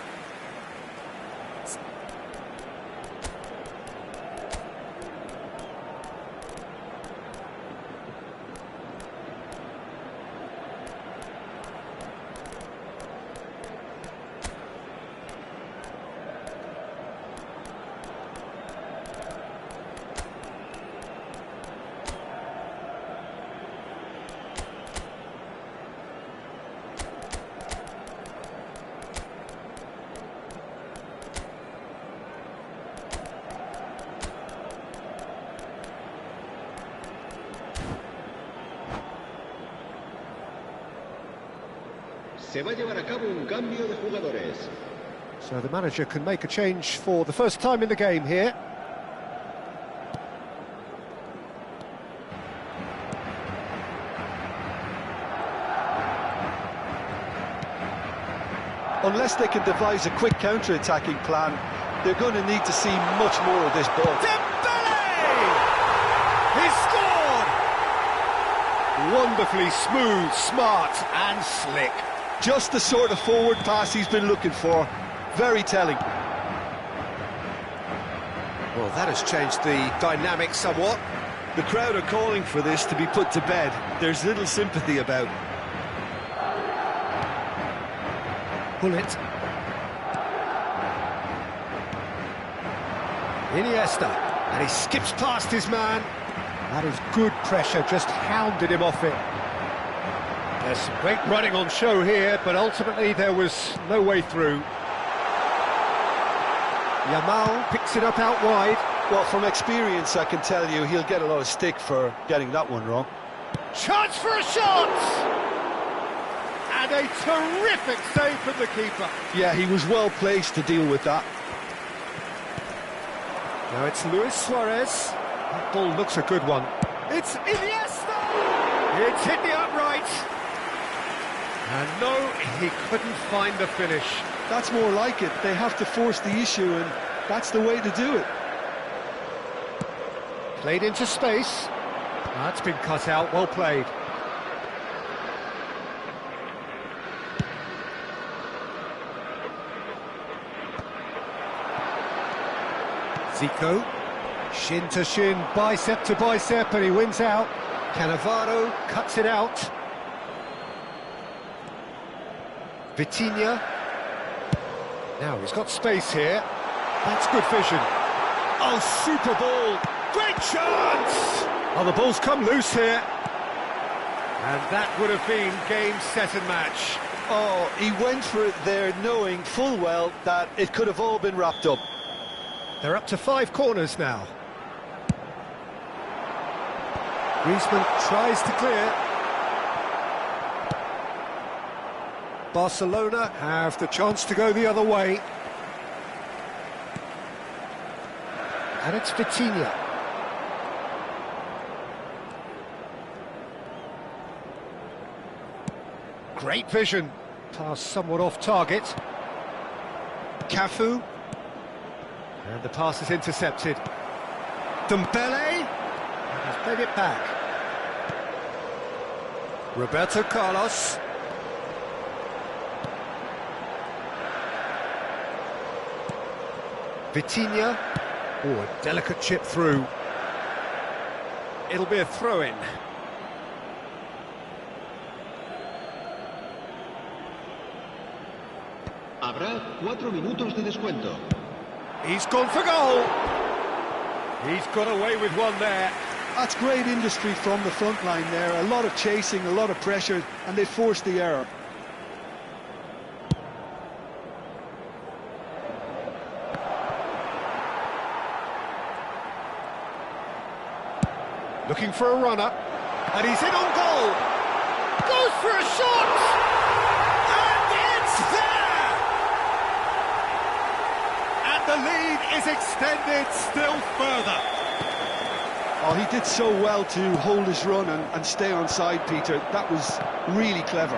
Se va a llevar a cabo un cambio de jugadores. So the manager can make a change for the first time in the game here. Unless they can devise a quick counter-attacking plan, they're going to need to see much more of this ball. Dembele! He scored! Wonderfully smooth, smart and slick. Just the sort of forward pass he's been looking for. Very telling. Well, that has changed the dynamic somewhat. The crowd are calling for this to be put to bed. There's little sympathy about. Pull it. Iniesta, and he skips past his man. That is good pressure, just hounded him off it. There's some great running on show here, but ultimately there was no way through. Yamal picks it up out wide. Well, from experience, I can tell you he'll get a lot of stick for getting that one wrong. Chance for a shot! And a terrific save from the keeper. Yeah, he was well placed to deal with that. Now it's Luis Suarez. That ball looks a good one. It's Iniesta! It's hit the upright. And no, he couldn't find the finish. That's more like it. They have to force the issue, and that's the way to do it. Played into space. That's been cut out, well played. Zico, shin to shin, bicep to bicep, and he wins out. Cannavaro cuts it out. Vitinha. Now he's got space here. That's good vision. Oh, super ball. Great chance! Oh, the ball's come loose here. And that would have been game, set and match. Oh, he went for it there knowing full well that it could have all been wrapped up. They're up to 5 corners now. Griezmann tries to clear. Barcelona have the chance to go the other way. And it's Vitinha. Great vision. Pass somewhat off target. Cafu. And the pass is intercepted. Dembele. He's played it back. Roberto Carlos. Vitinha. Oh, a delicate chip through. It'll be a throw-in. Habrá 4 minutos de descuento. He's gone for goal. He's got away with one there. That's great industry from the front line there. A lot of chasing, a lot of pressure, and they forced the error. Looking for a runner, and he's in on goal. Goes for a shot, and it's there! And the lead is extended still further. Oh, he did so well to hold his run and stay on side, Peter. That was really clever.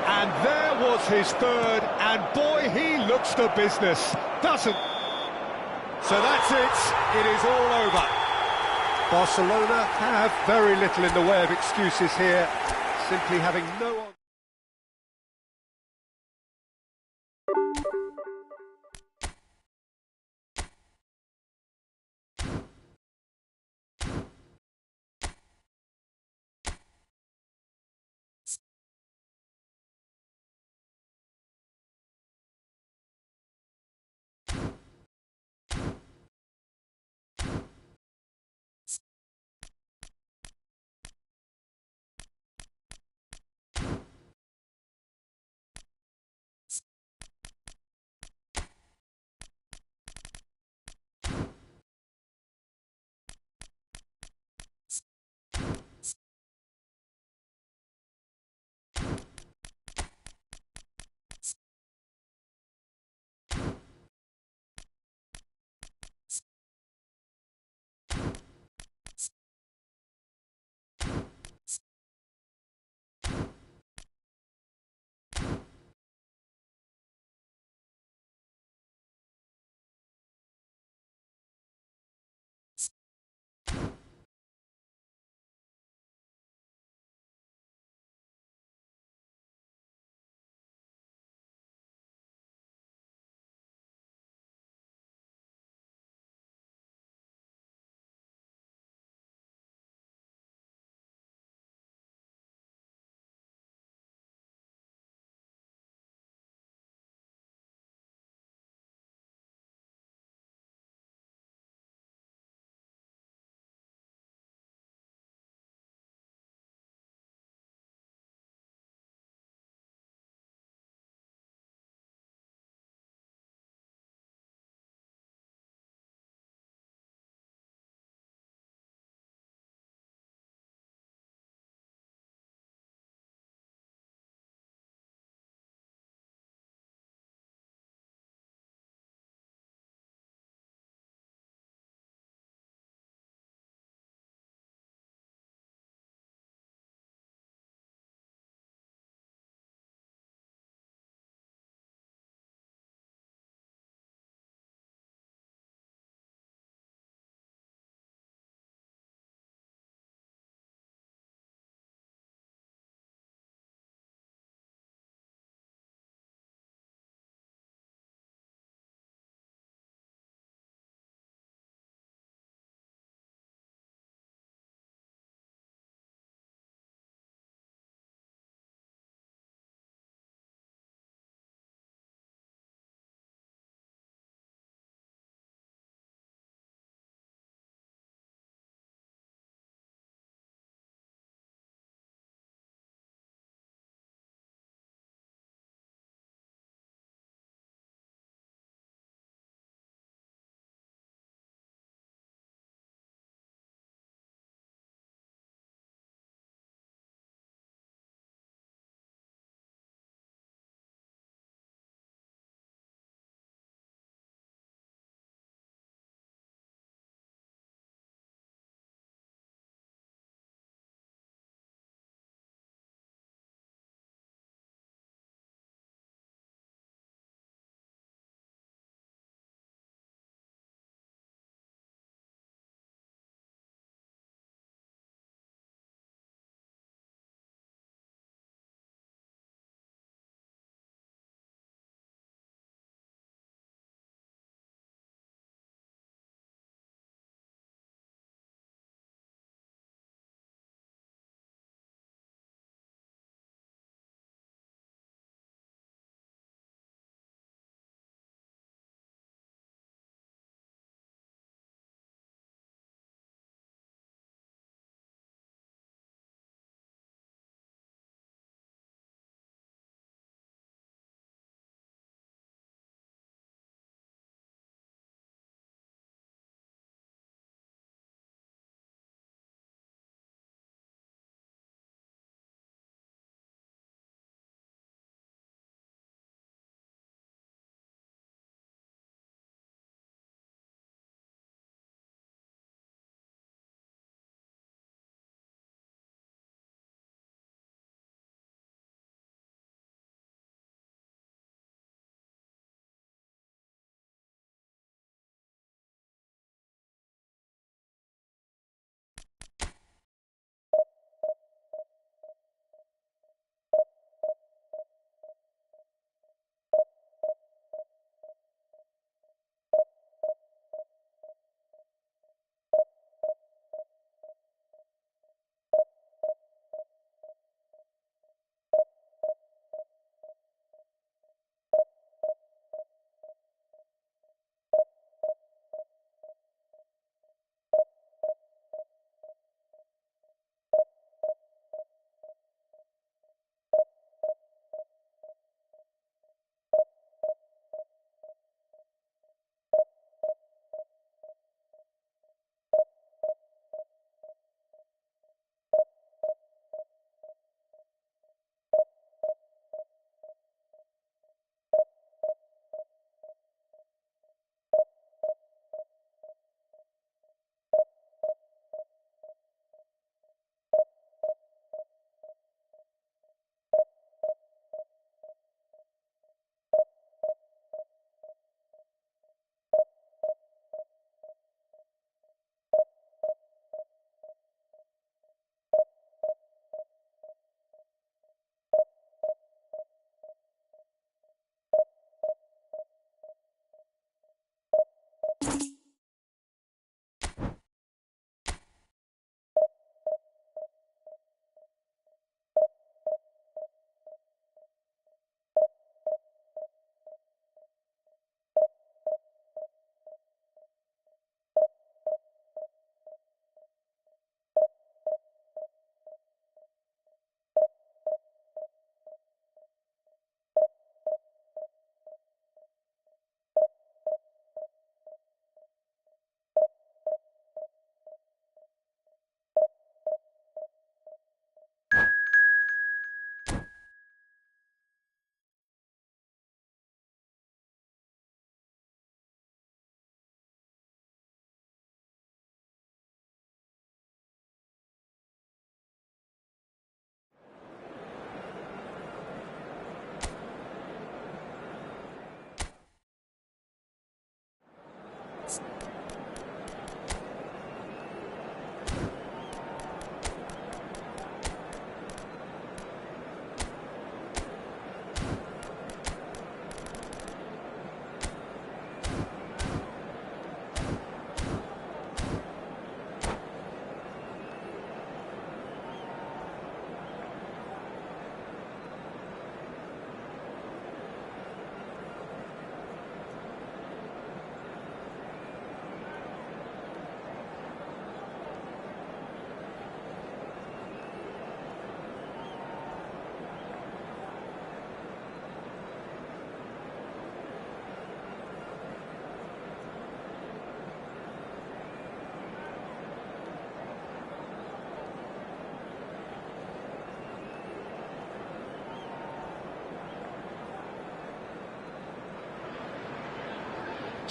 And there was his third, and boy, he looks the business, doesn't? So that's it, it is all over. Barcelona have very little in the way of excuses here, simply having no...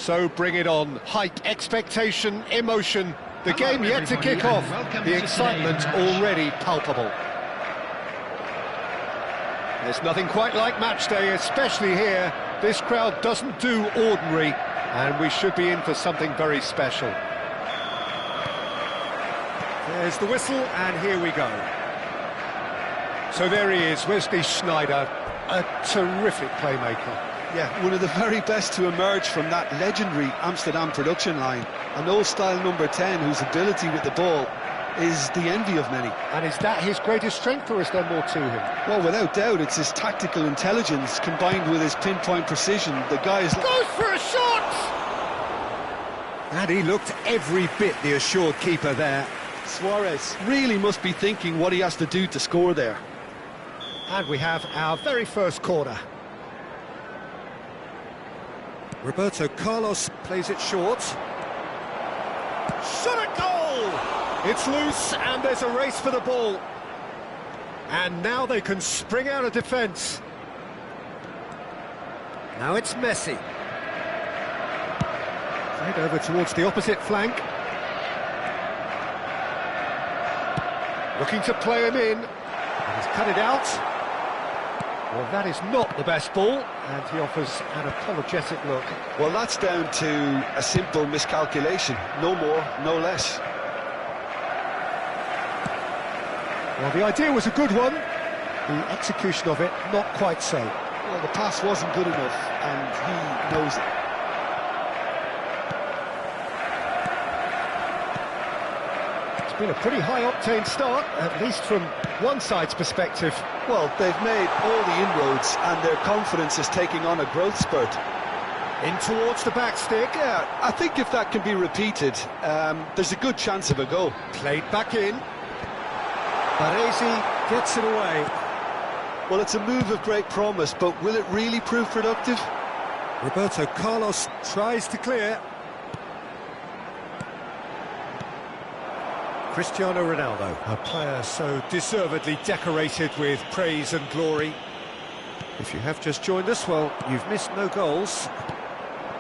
So bring it on. Hype, expectation, emotion. The game yet to kick off. The excitement already palpable. There's nothing quite like match day, especially here. This crowd doesn't do ordinary, and we should be in for something very special. There's the whistle, and here we go. So there he is, Wesley Sneijder, a terrific playmaker. Yeah, one of the very best to emerge from that legendary Amsterdam production line. An old-style number 10 whose ability with the ball is the envy of many. And is that his greatest strength, or is there more to him? Well, without doubt, it's his tactical intelligence combined with his pinpoint precision. The guy is... Goes for a shot! And he looked every bit the assured keeper there. Suarez really must be thinking what he has to do to score there. And we have our very first corner. Roberto Carlos plays it short. Shot at goal! It's loose, and there's a race for the ball. And now they can spring out of defence. Now it's Messi. Played over towards the opposite flank. Looking to play him in. And he's cut it out. Well, that is not the best ball, and he offers an apologetic look. Well, that's down to a simple miscalculation. No more, no less. Well, the idea was a good one. The execution of it, not quite so. Well, the pass wasn't good enough, and he knows it. It's been a pretty high-octane start, at least from one side's perspective. Well, they've made all the inroads, and their confidence is taking on a growth spurt. In towards the back stick. Yeah, I think if that can be repeated, there's a good chance of a goal. Played back in. Baresi gets it away. Well, it's a move of great promise, but will it really prove productive? Roberto Carlos tries to clear. Cristiano Ronaldo, a player so deservedly decorated with praise and glory. If you have just joined us, well, you've missed no goals.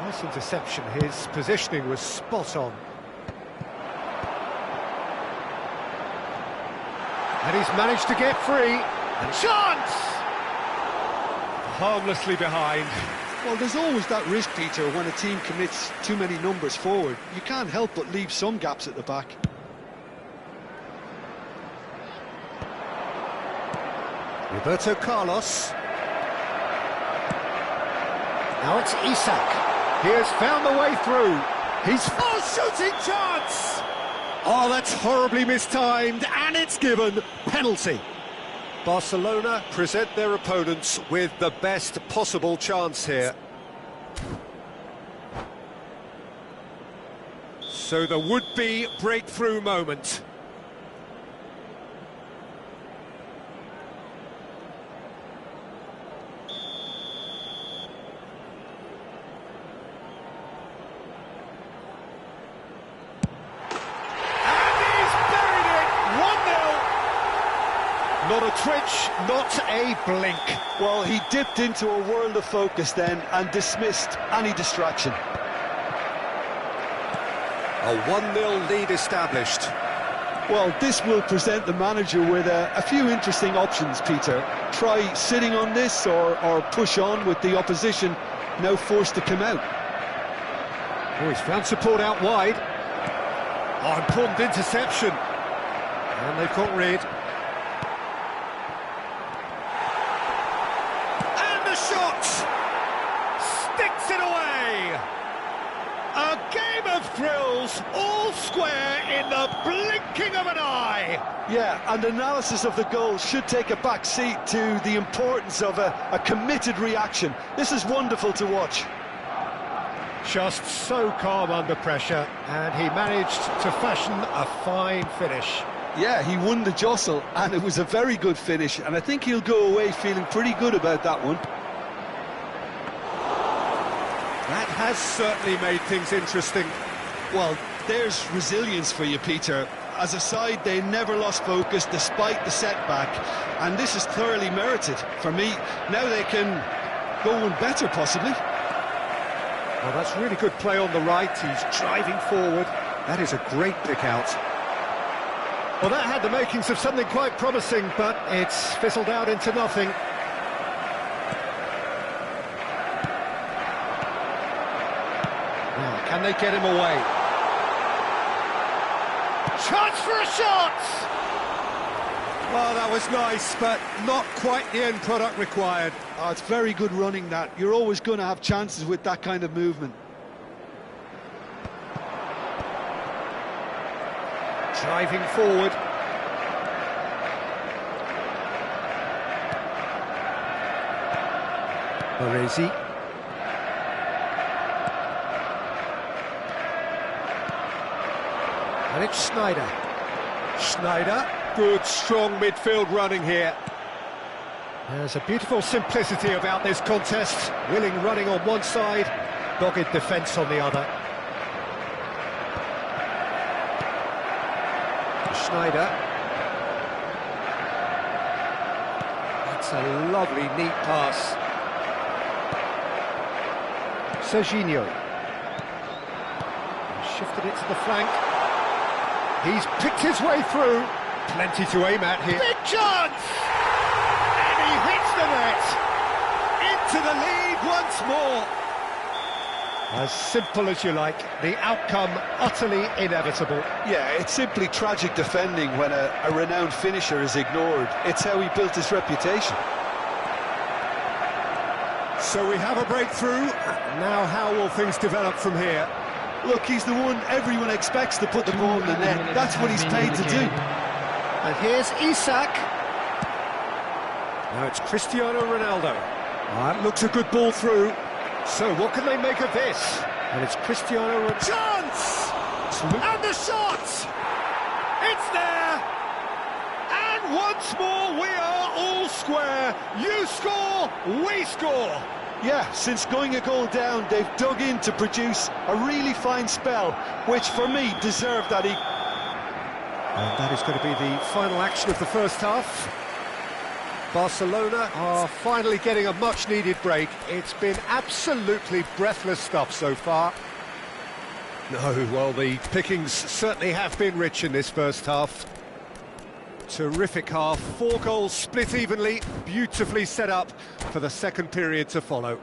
Nice interception, his positioning was spot on. And he's managed to get free. And chance! Harmlessly behind. Well, there's always that risk, Peter, when a team commits too many numbers forward. You can't help but leave some gaps at the back. Roberto Carlos. Now it's Isak. He has found the way through. He's... Oh, shooting chance! Oh, that's horribly mistimed, and it's given. Penalty. Barcelona present their opponents with the best possible chance here. So the would-be breakthrough moment. Not a twitch, not a blink. Well, he dipped into a world of focus then and dismissed any distraction. A 1-0 lead established. Well, this will present the manager with a few interesting options, Peter. Try sitting on this or push on with the opposition now forced to come out. Oh, he's found support out wide. Oh, important interception. And they've got rid. Shot! Sticks it away! A game of thrills, all square in the blinking of an eye! Yeah, and analysis of the goal should take a back seat to the importance of a committed reaction. This is wonderful to watch. Just so calm under pressure, and he managed to fashion a fine finish. Yeah, he won the jostle, and it was a very good finish, and I think he'll go away feeling pretty good about that one. That has certainly made things interesting. Well, there's resilience for you, Peter. As a side, they never lost focus despite the setback, and this is thoroughly merited. For me, now they can go one better, possibly. Well, that's really good play on the right. He's driving forward. That is a great pick out. Well, that had the makings of something quite promising, but it's fizzled out into nothing. Now, can they get him away? Chance for a shot! Well, that was nice, but not quite the end product required. Oh, it's very good running that. You're always going to have chances with that kind of movement. Driving forward. Baresi. And it's Snyder. Schneider. Good, strong midfield running here. There's a beautiful simplicity about this contest. Willing running on one side, dogged defence on the other. Schneider. That's a lovely, neat pass. Serginho. Shifted it to the flank. He's picked his way through. Plenty to aim at here. Big chance! And he hits the net. Into the lead once more. As simple as you like, the outcome utterly inevitable. Yeah, it's simply tragic defending when a renowned finisher is ignored. It's how he built his reputation. So we have a breakthrough. Now how will things develop from here? Look, he's the one everyone expects to put the ball in the net. That's what he's paid to do. And here's Isak. Now it's Cristiano Ronaldo. That looks a good ball through. So what can they make of this? And it's Cristiano Ronaldo. Chance! And the shot! It's there! And once more we are all square. You score, we score. Yeah, since going a goal down, they've dug in to produce a really fine spell, which for me deserved that equal. And that is going to be the final action of the first half. Barcelona are finally getting a much-needed break. It's been absolutely breathless stuff so far. No, well, the pickings certainly have been rich in this first half. Terrific half, 4 goals split evenly, beautifully set up for the second period to follow.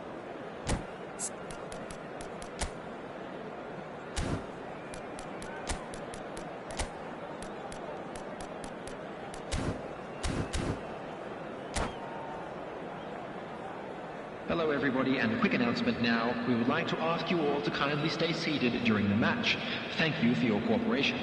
Hello everybody, and a quick announcement now. We would like to ask you all to kindly stay seated during the match. Thank you for your cooperation.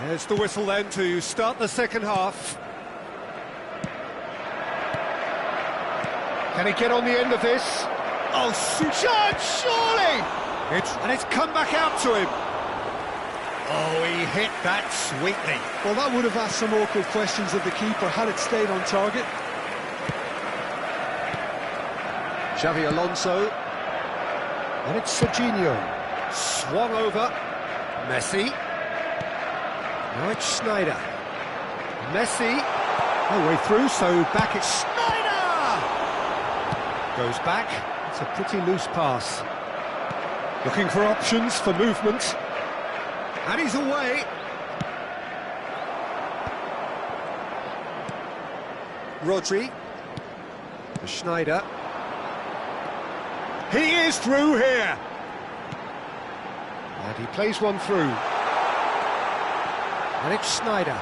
There's the whistle then to start the second half. Can he get on the end of this? Oh, chance, surely! And it's come back out to him. Oh, he hit that sweetly. Well, that would have asked some awkward questions of the keeper had it stayed on target. Xavi Alonso. And it's Serginho. Swung over. Messi. Now it's Schneider. Messi. No way through, so back it's Schneider! Goes back. It's a pretty loose pass. Looking for options for movement. And he's away. Rodri. To Schneider. He is through here. And he plays one through. And it's Schneider.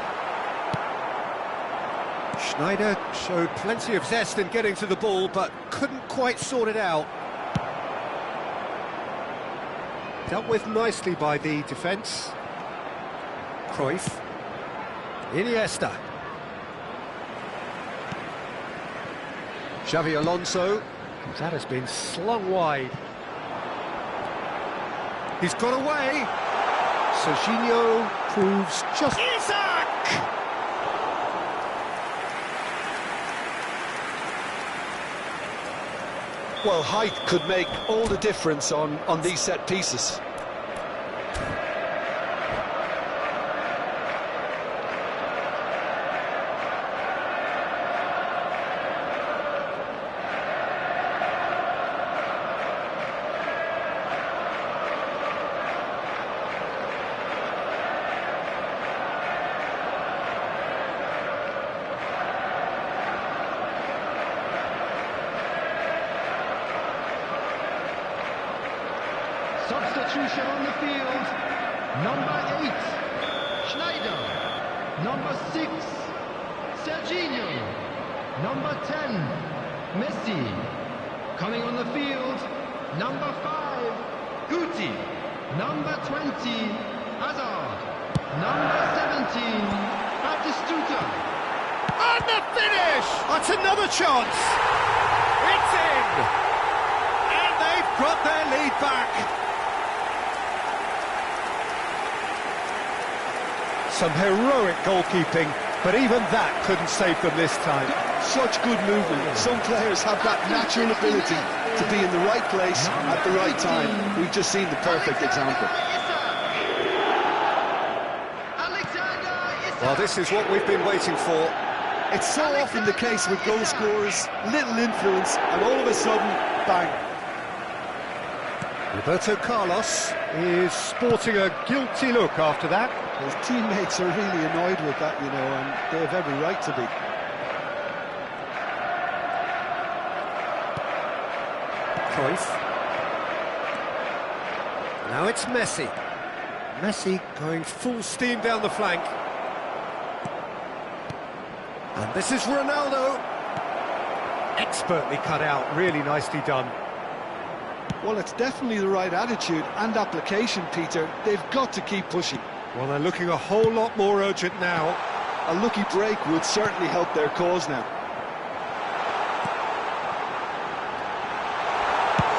Schneider showed plenty of zest in getting to the ball, but couldn't quite sort it out. Dealt with nicely by the defence. Cruyff. Iniesta. Xavi Alonso. That has been slung wide. He's got away. Serginho proves just... Isak! Well, height could make all the difference on these set pieces. Substitution on the field. Number 8, Schneider. Number 6, Serginho. Number 10, Messi. Coming on the field, number 5, Guti. Number 20, Hazard. Number 17, Batistuta. And the finish! That's another chance! It's in! And they've got their lead back. Some heroic goalkeeping, but even that couldn't save them this time. Such good movement. Some players have that natural ability to be in the right place at the right time. We've just seen the perfect example. Well, this is what we've been waiting for. It's so often the case with goal scorers, little influence, and all of a sudden, bang. Roberto Carlos is sporting a guilty look after that. His teammates are really annoyed with that, you know, and they have every right to be. Cruyff. Now it's Messi. Messi going full steam down the flank. And this is Ronaldo. Expertly cut out, really nicely done. Well, it's definitely the right attitude and application, Peter. They've got to keep pushing. Well, they're looking a whole lot more urgent now. A lucky break would certainly help their cause now.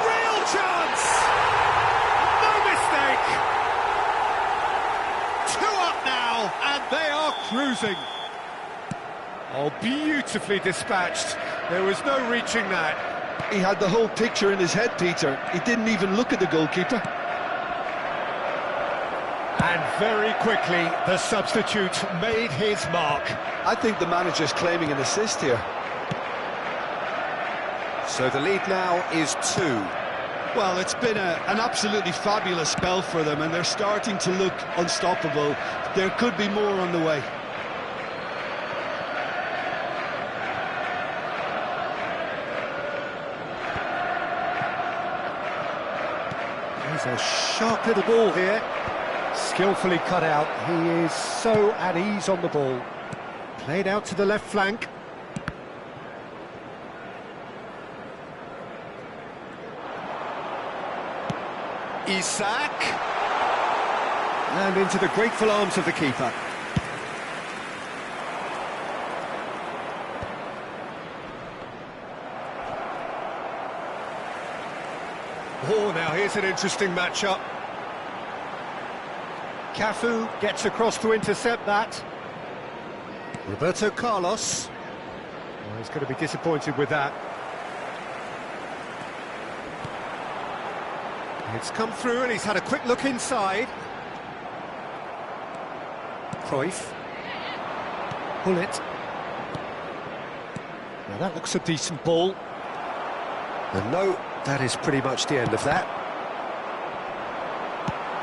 Real chance! No mistake! 2 up now, and they are cruising. Oh, beautifully dispatched. There was no reaching that. He had the whole picture in his head, Peter. He didn't even look at the goalkeeper. And very quickly, the substitute made his mark. I think the manager's claiming an assist here. So the lead now is 2. Well, it's been an absolutely fabulous spell for them, and they're starting to look unstoppable. There could be more on the way. There's a sharp little ball here. Skillfully cut out. He is so at ease on the ball. Played out to the left flank. Isak. And into the grateful arms of the keeper. Oh, now here's an interesting matchup. Cafu gets across to intercept that. Roberto Carlos. Oh, he's going to be disappointed with that. It's come through and he's had a quick look inside. Cruyff. Pull it. Now that looks a decent ball. And no, that is pretty much the end of that.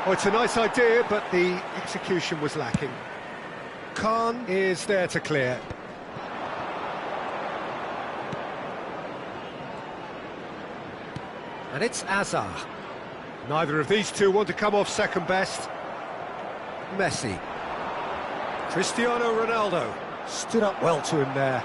Oh, it's a nice idea, but the execution was lacking. Khan is there to clear. And it's Hazard. Neither of these two want to come off second best. Messi. Cristiano Ronaldo stood up well to him there.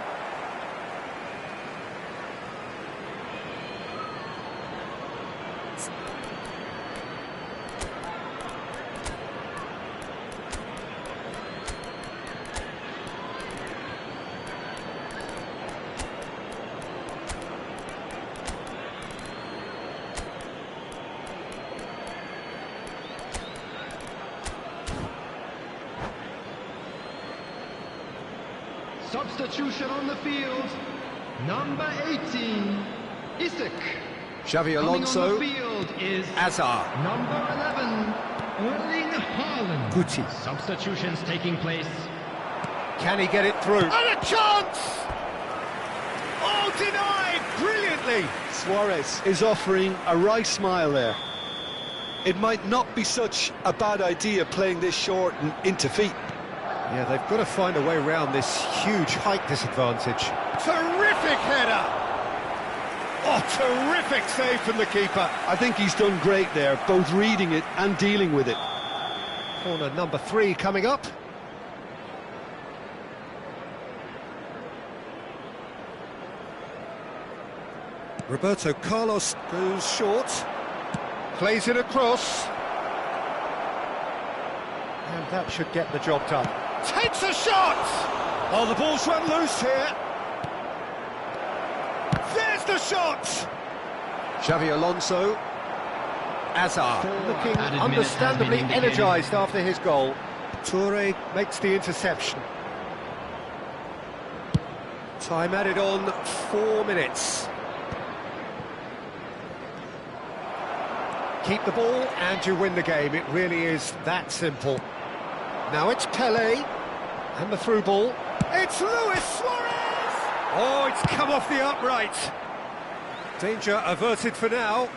Substitution on the field. Number 18, Isak. Xavi Coming on Alonso, the field is Azar, number 11, Erling Haaland. Guti. Substitutions taking place. Can he get it through? And a chance! Oh, denied brilliantly! Suarez is offering a right smile there. It might not be such a bad idea playing this short and into feet. Yeah, they've got to find a way around this huge height disadvantage. Terrific header! Oh, terrific save from the keeper. I think he's done great there, both reading it and dealing with it. Corner number 3 coming up. Roberto Carlos goes short. Plays it across. And that should get the job done. Takes a shot! Oh, the ball's run loose here. There's the shot! Xavi Alonso. Azar. Looking Added minute understandably has been indicated. energised after his goal. Toure makes the interception. Time added on 4 minutes. Keep the ball and you win the game. It really is that simple. Now it's Pele, and the through ball. It's Luis Suarez! Oh, it's come off the upright. Danger averted for now.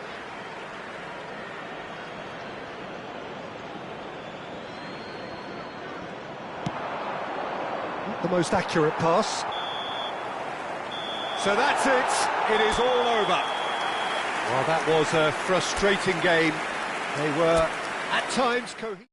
Not the most accurate pass. So that's it. It is all over. Well, that was a frustrating game. They were, at times, cohesive.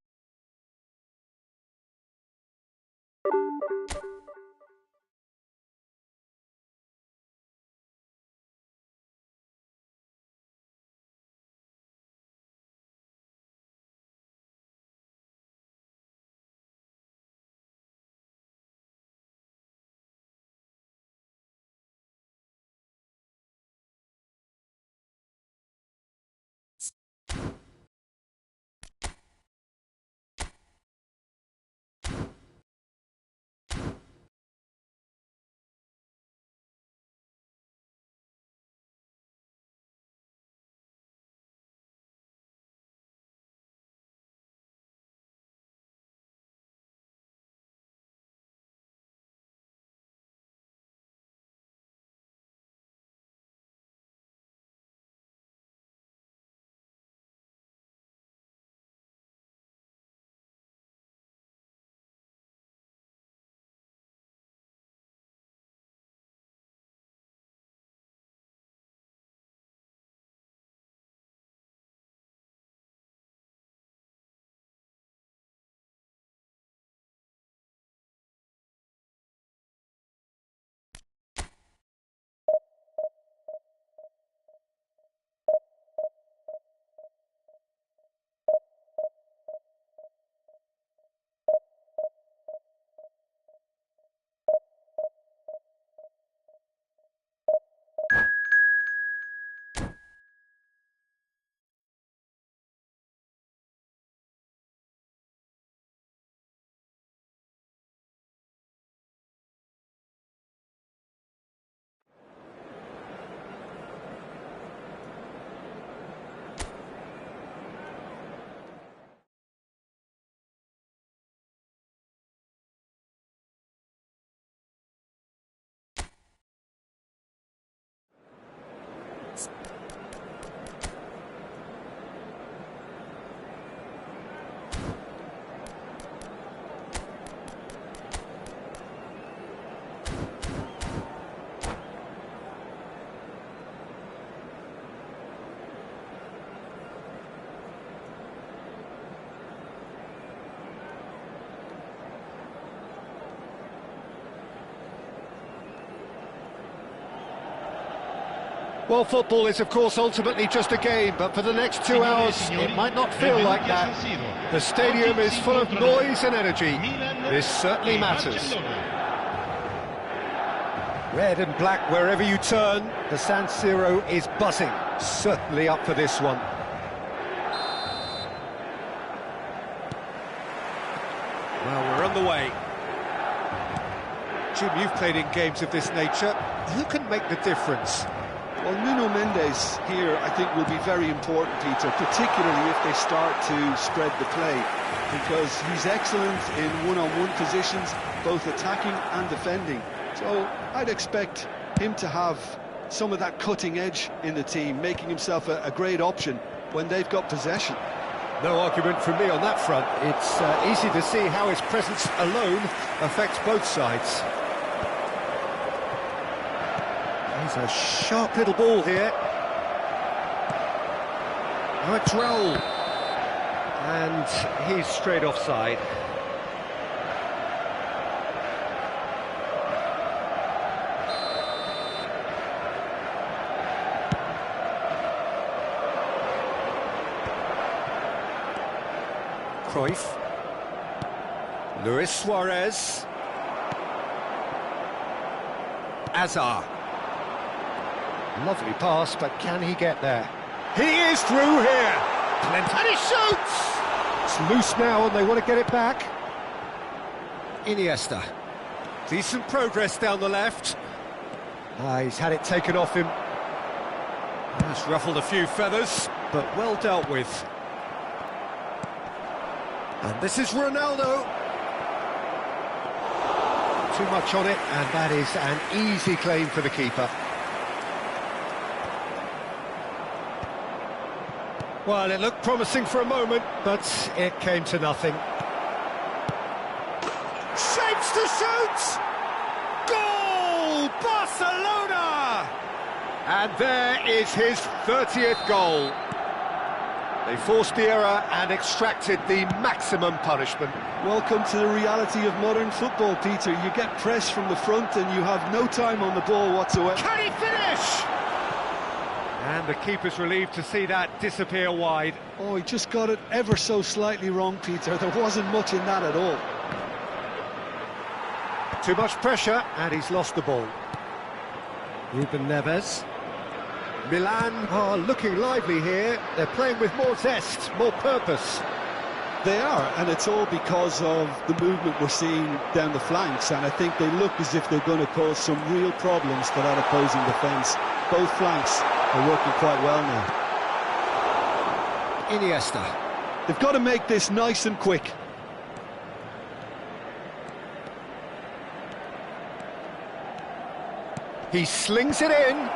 Well, football is, of course, ultimately just a game, but for the next 2 hours, it might not feel like that. The stadium is full of noise and energy. This certainly matters. Red and black wherever you turn, the San Siro is buzzing. Certainly up for this one. Well, we're on the way. Jim, you've played in games of this nature. Who can make the difference? Well, Nuno Mendes here, I think, will be very important, Peter, particularly if they start to spread the play, because he's excellent in one-on-one positions, both attacking and defending. So I'd expect him to have some of that cutting edge in the team, making himself a great option when they've got possession. No argument from me on that front. It's easy to see how his presence alone affects both sides. He's a sharp little ball here. Right roll. And he's straight offside. Cruyff. Luis Suarez. Azar. Lovely pass, but can he get there? He is through here! And he shoots! It's loose now and they want to get it back. Iniesta. Decent progress down the left. He's had it taken off him. That's ruffled a few feathers, but well dealt with. And this is Ronaldo. Too much on it, and that is an easy claim for the keeper. Well, it looked promising for a moment, but it came to nothing. Shapes to shoot! Goal! Barcelona! And there is his 30th goal. They forced the error and extracted the maximum punishment. Welcome to the reality of modern football, Peter. You get pressed from the front and you have no time on the ball whatsoever. Can he finish? And the keeper's relieved to see that disappear wide. Oh, he just got it ever so slightly wrong, Peter. There wasn't much in that at all. Too much pressure, and he's lost the ball. Ruben Neves. Milan are looking lively here. They're playing with more zest, more purpose. They are, and it's all because of the movement we're seeing down the flanks, and I think they look as if they're going to cause some real problems for that opposing defence. Both flanks are working quite well now. Iniesta. They've got to make this nice and quick. He slings it in.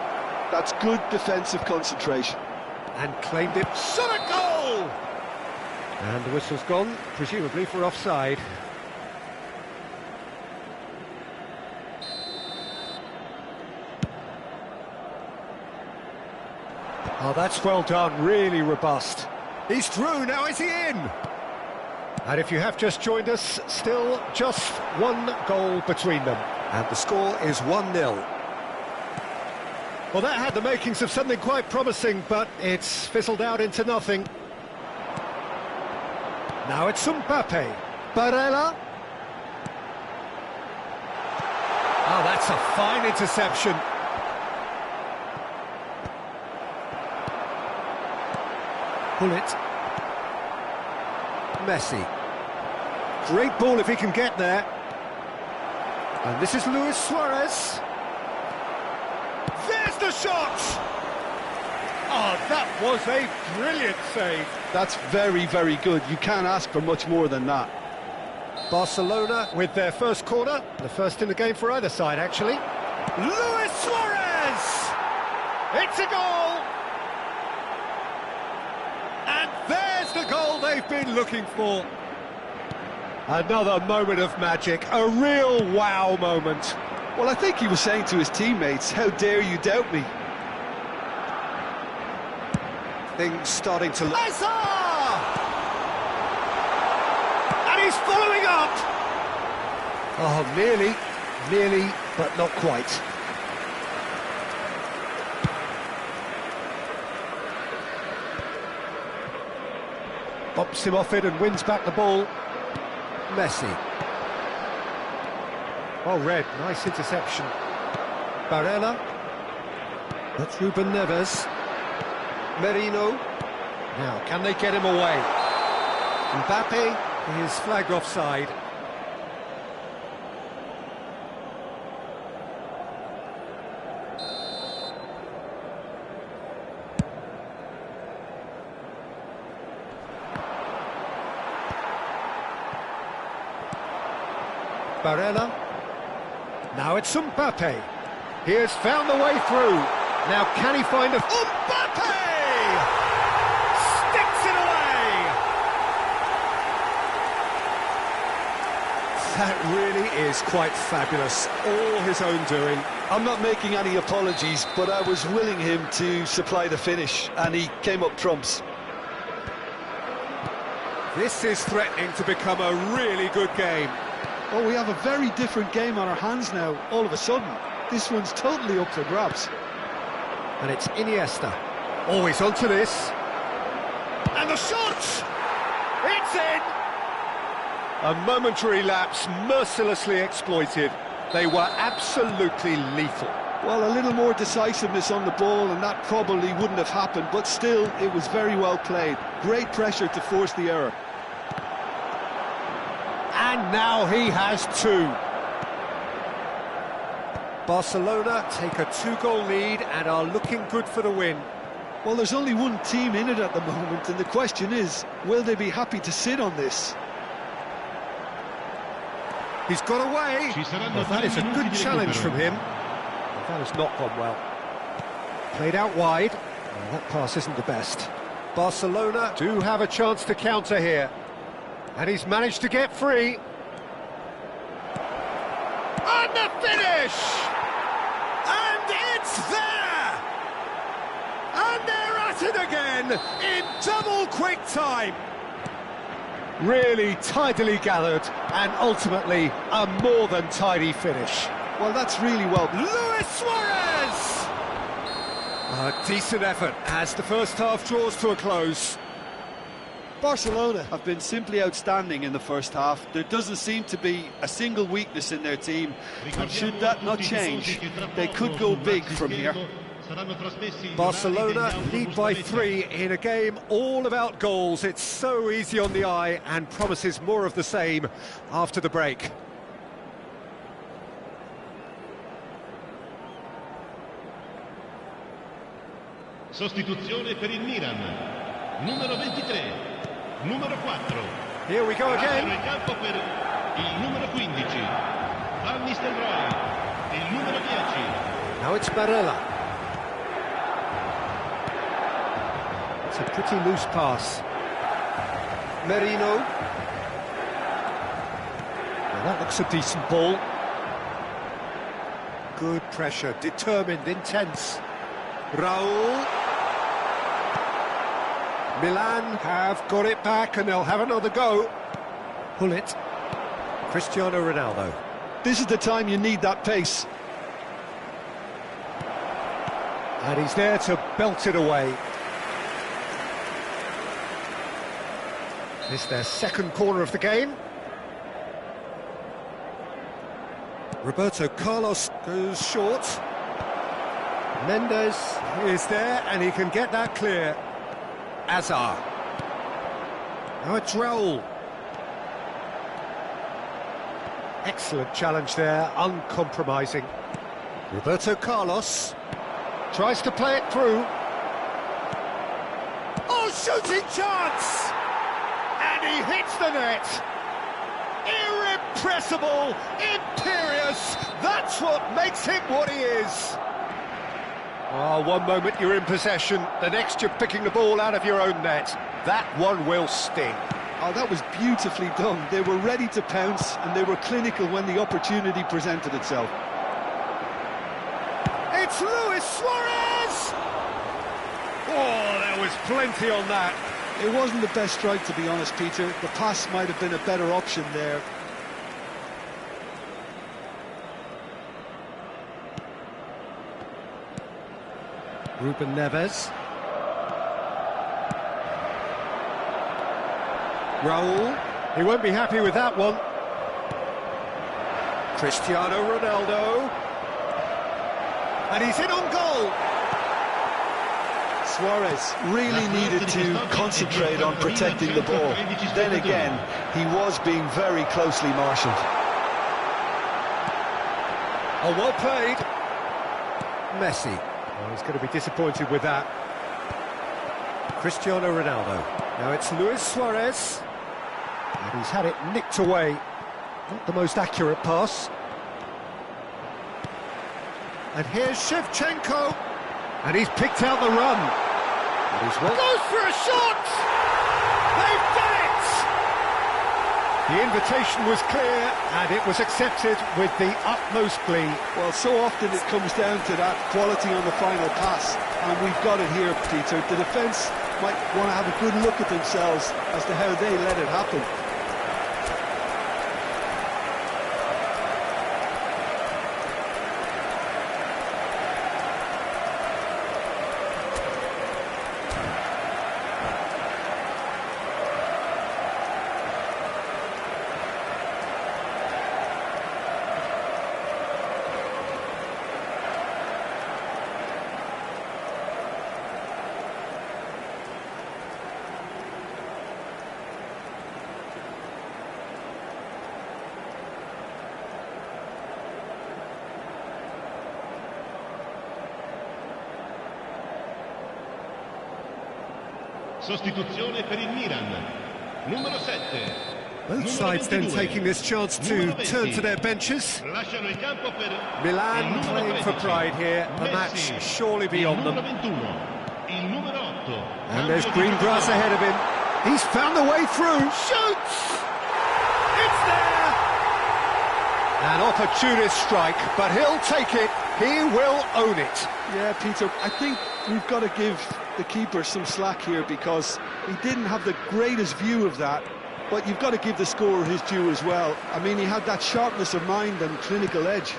That's good defensive concentration. And claimed it. Shot a goal! And the whistle's gone, presumably for offside. Oh, that's well done, really robust. He's through, now is he in? And if you have just joined us, still just one goal between them. And the score is 1-0. Well, that had the makings of something quite promising, but it's fizzled out into nothing. Now it's Mbappe. Barella. Oh, that's a fine interception. Bullet. Messi. Great ball if he can get there. And this is Luis Suarez. There's the shot! Oh, that was a brilliant save. That's very, very good. You can't ask for much more than that. Barcelona with their first corner, the first in the game for either side, actually. Luis Suarez! It's a goal! And there's the goal they've been looking for. Another moment of magic, a real wow moment. Well, I think he was saying to his teammates, how dare you doubt me? Things starting to... Azar! And he's following up! Oh, nearly, but not quite. Bops him off it and wins back the ball. Messi. Oh, Red, nice interception. Barella. That's Ruben Neves. Merino. Now, can they get him away? Mbappe is flagged offside. Barella. Now it's Mbappe. He has found the way through. Now can he find a... Mbappe! Sticks it away! That really is quite fabulous. All his own doing. I'm not making any apologies, but I was willing him to supply the finish, and he came up trumps. This is threatening to become a really good game. Oh, we have a very different game on our hands now, all of a sudden. This one's totally up for grabs. And it's Iniesta. Always onto this. And the shot! It's in! A momentary lapse mercilessly exploited. They were absolutely lethal. Well, a little more decisiveness on the ball and that probably wouldn't have happened, but still, it was very well played. Great pressure to force the error. And now he has two. Barcelona take a two-goal lead and are looking good for the win. Well, there's only one team in it at the moment, and the question is, will they be happy to sit on this? He's got away. Well, that is a good challenge from him. That has not gone well. Played out wide. Well, that pass isn't the best. Barcelona do have a chance to counter here. And he's managed to get free. And the finish! And it's there! And they're at it again in double quick time. Really tidily gathered and ultimately a more than tidy finish. Well, that's really well. Luis Suarez! A decent effort as the first half draws to a close. Barcelona have been simply outstanding in the first half. There doesn't seem to be a single weakness in their team, and should that not change, they could go big from here. Barcelona lead by 3 in a game all about goals. It's so easy on the eye and promises more of the same after the break. Sostituzione per il Milan. Numero 23, numero 4. Here we go again. In campo per il numero 15, Van Nistelrooy, il numero 10. Now it's Barella. It's a pretty loose pass. Merino. Well, that looks a decent ball. Good pressure, determined, intense. Raul. Milan have got it back and they'll have another go. Pull it. Cristiano Ronaldo. This is the time you need that pace. And he's there to belt it away. It's their second corner of the game. Roberto Carlos goes short. Mendes is there and he can get that clear. Azar. Now it's Raul. Excellent challenge there, uncompromising. Roberto Carlos tries to play it through. Oh, shooting chance! And he hits the net. Irrepressible, imperious, that's what makes him what he is. Oh, one moment you're in possession, the next you're picking the ball out of your own net. That one will sting. Oh, that was beautifully done. They were ready to pounce and they were clinical when the opportunity presented itself. It's Luis Suarez! Oh, there was plenty on that. It wasn't the best strike, to be honest, Peter. The pass might have been a better option there. Ruben Neves. Raul. He won't be happy with that one. Cristiano Ronaldo. And he's in on goal. Suarez really needed to concentrate on protecting the ball. Then again, he was being very closely marshalled. Oh, well played. Messi. Oh, he's going to be disappointed with that. Cristiano Ronaldo. Now it's Luis Suarez. And he's had it nicked away. Not the most accurate pass. And here's Shevchenko. And he's picked out the run. And he's Goes for a shot! They've done it! The invitation was clear, and it was accepted with the utmost glee. Well, so often it comes down to that quality on the final pass, and we've got it here, Peter. The defence might want to have a good look at themselves as to how they let it happen. Sostituzione per il Milan. Numero 7. Both sides then taking this chance to turn to their benches. Lasciano il campo per Milan playing for pride here, the match surely beyond them. Il numero 8. And there's green grass ahead of him. He's found the way through. Shoots! It's there! An opportunist strike, but he'll take it. He will own it. Yeah, Peter, I think we've got to give the keeper some slack here because he didn't have the greatest view of that, but you've got to give the scorer his due as well. I mean, he had that sharpness of mind and clinical edge.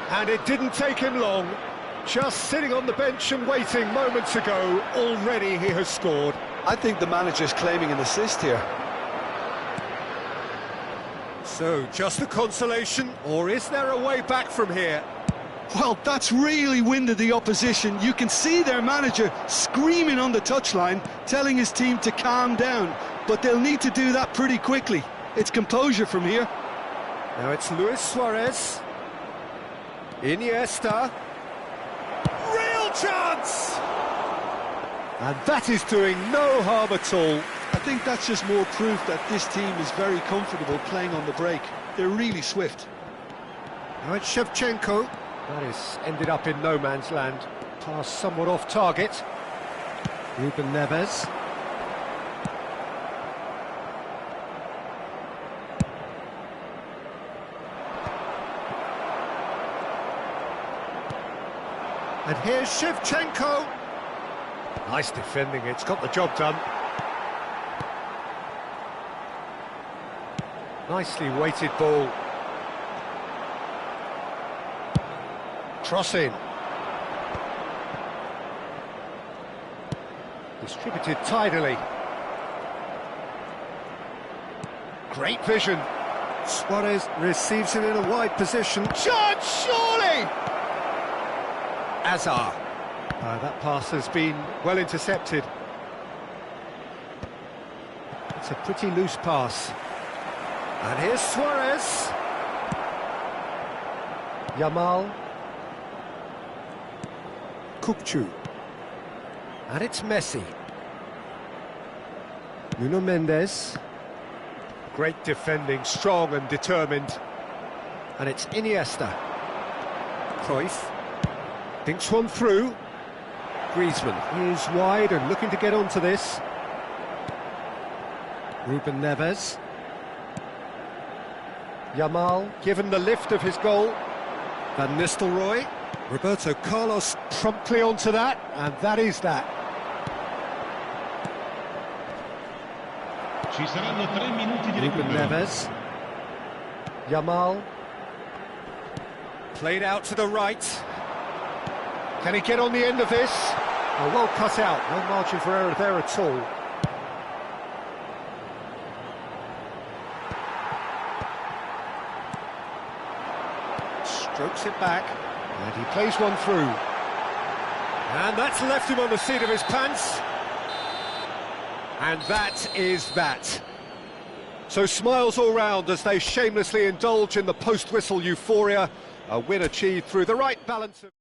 And it didn't take him long. Just sitting on the bench and waiting moments ago, already he has scored. I think the manager's claiming an assist here. So, just a consolation, or is there a way back from here? Well, that's really winded the opposition. You can see their manager screaming on the touchline, telling his team to calm down. But they'll need to do that pretty quickly. It's composure from here. Now it's Luis Suarez. Iniesta. Real chance! And that is doing no harm at all. I think that's just more proof that this team is very comfortable playing on the break. They're really swift. Now it's Shevchenko. That is ended up in no man's land. Pass somewhat off target. Ruben Neves. And here's Shevchenko. Nice defending, it's got the job done. Nicely weighted ball. Cross in. Distributed tidily. Great vision. Suarez receives it in a wide position. Chance, surely! Azar. That pass has been well intercepted. It's a pretty loose pass. And here's Suarez. Yamal. Kupchu. And it's Messi. Nuno Mendes. Great defending, strong and determined. And it's Iniesta. Cruyff. Dinks one through. Griezmann is wide and looking to get onto this. Ruben Neves. Yamal, given the lift of his goal. Van Nistelrooy. Roberto Carlos promptly onto that, and that is that. Ci saranno 3 minuti di Ruben recupero. Neves. Yamal. Played out to the right. Can he get on the end of this? Oh, well cut out, no margin for error there at all. Strokes it back, and he plays one through. And that's left him on the seat of his pants. And that is that. So smiles all round as they shamelessly indulge in the post-whistle euphoria. A win achieved through the right balance of...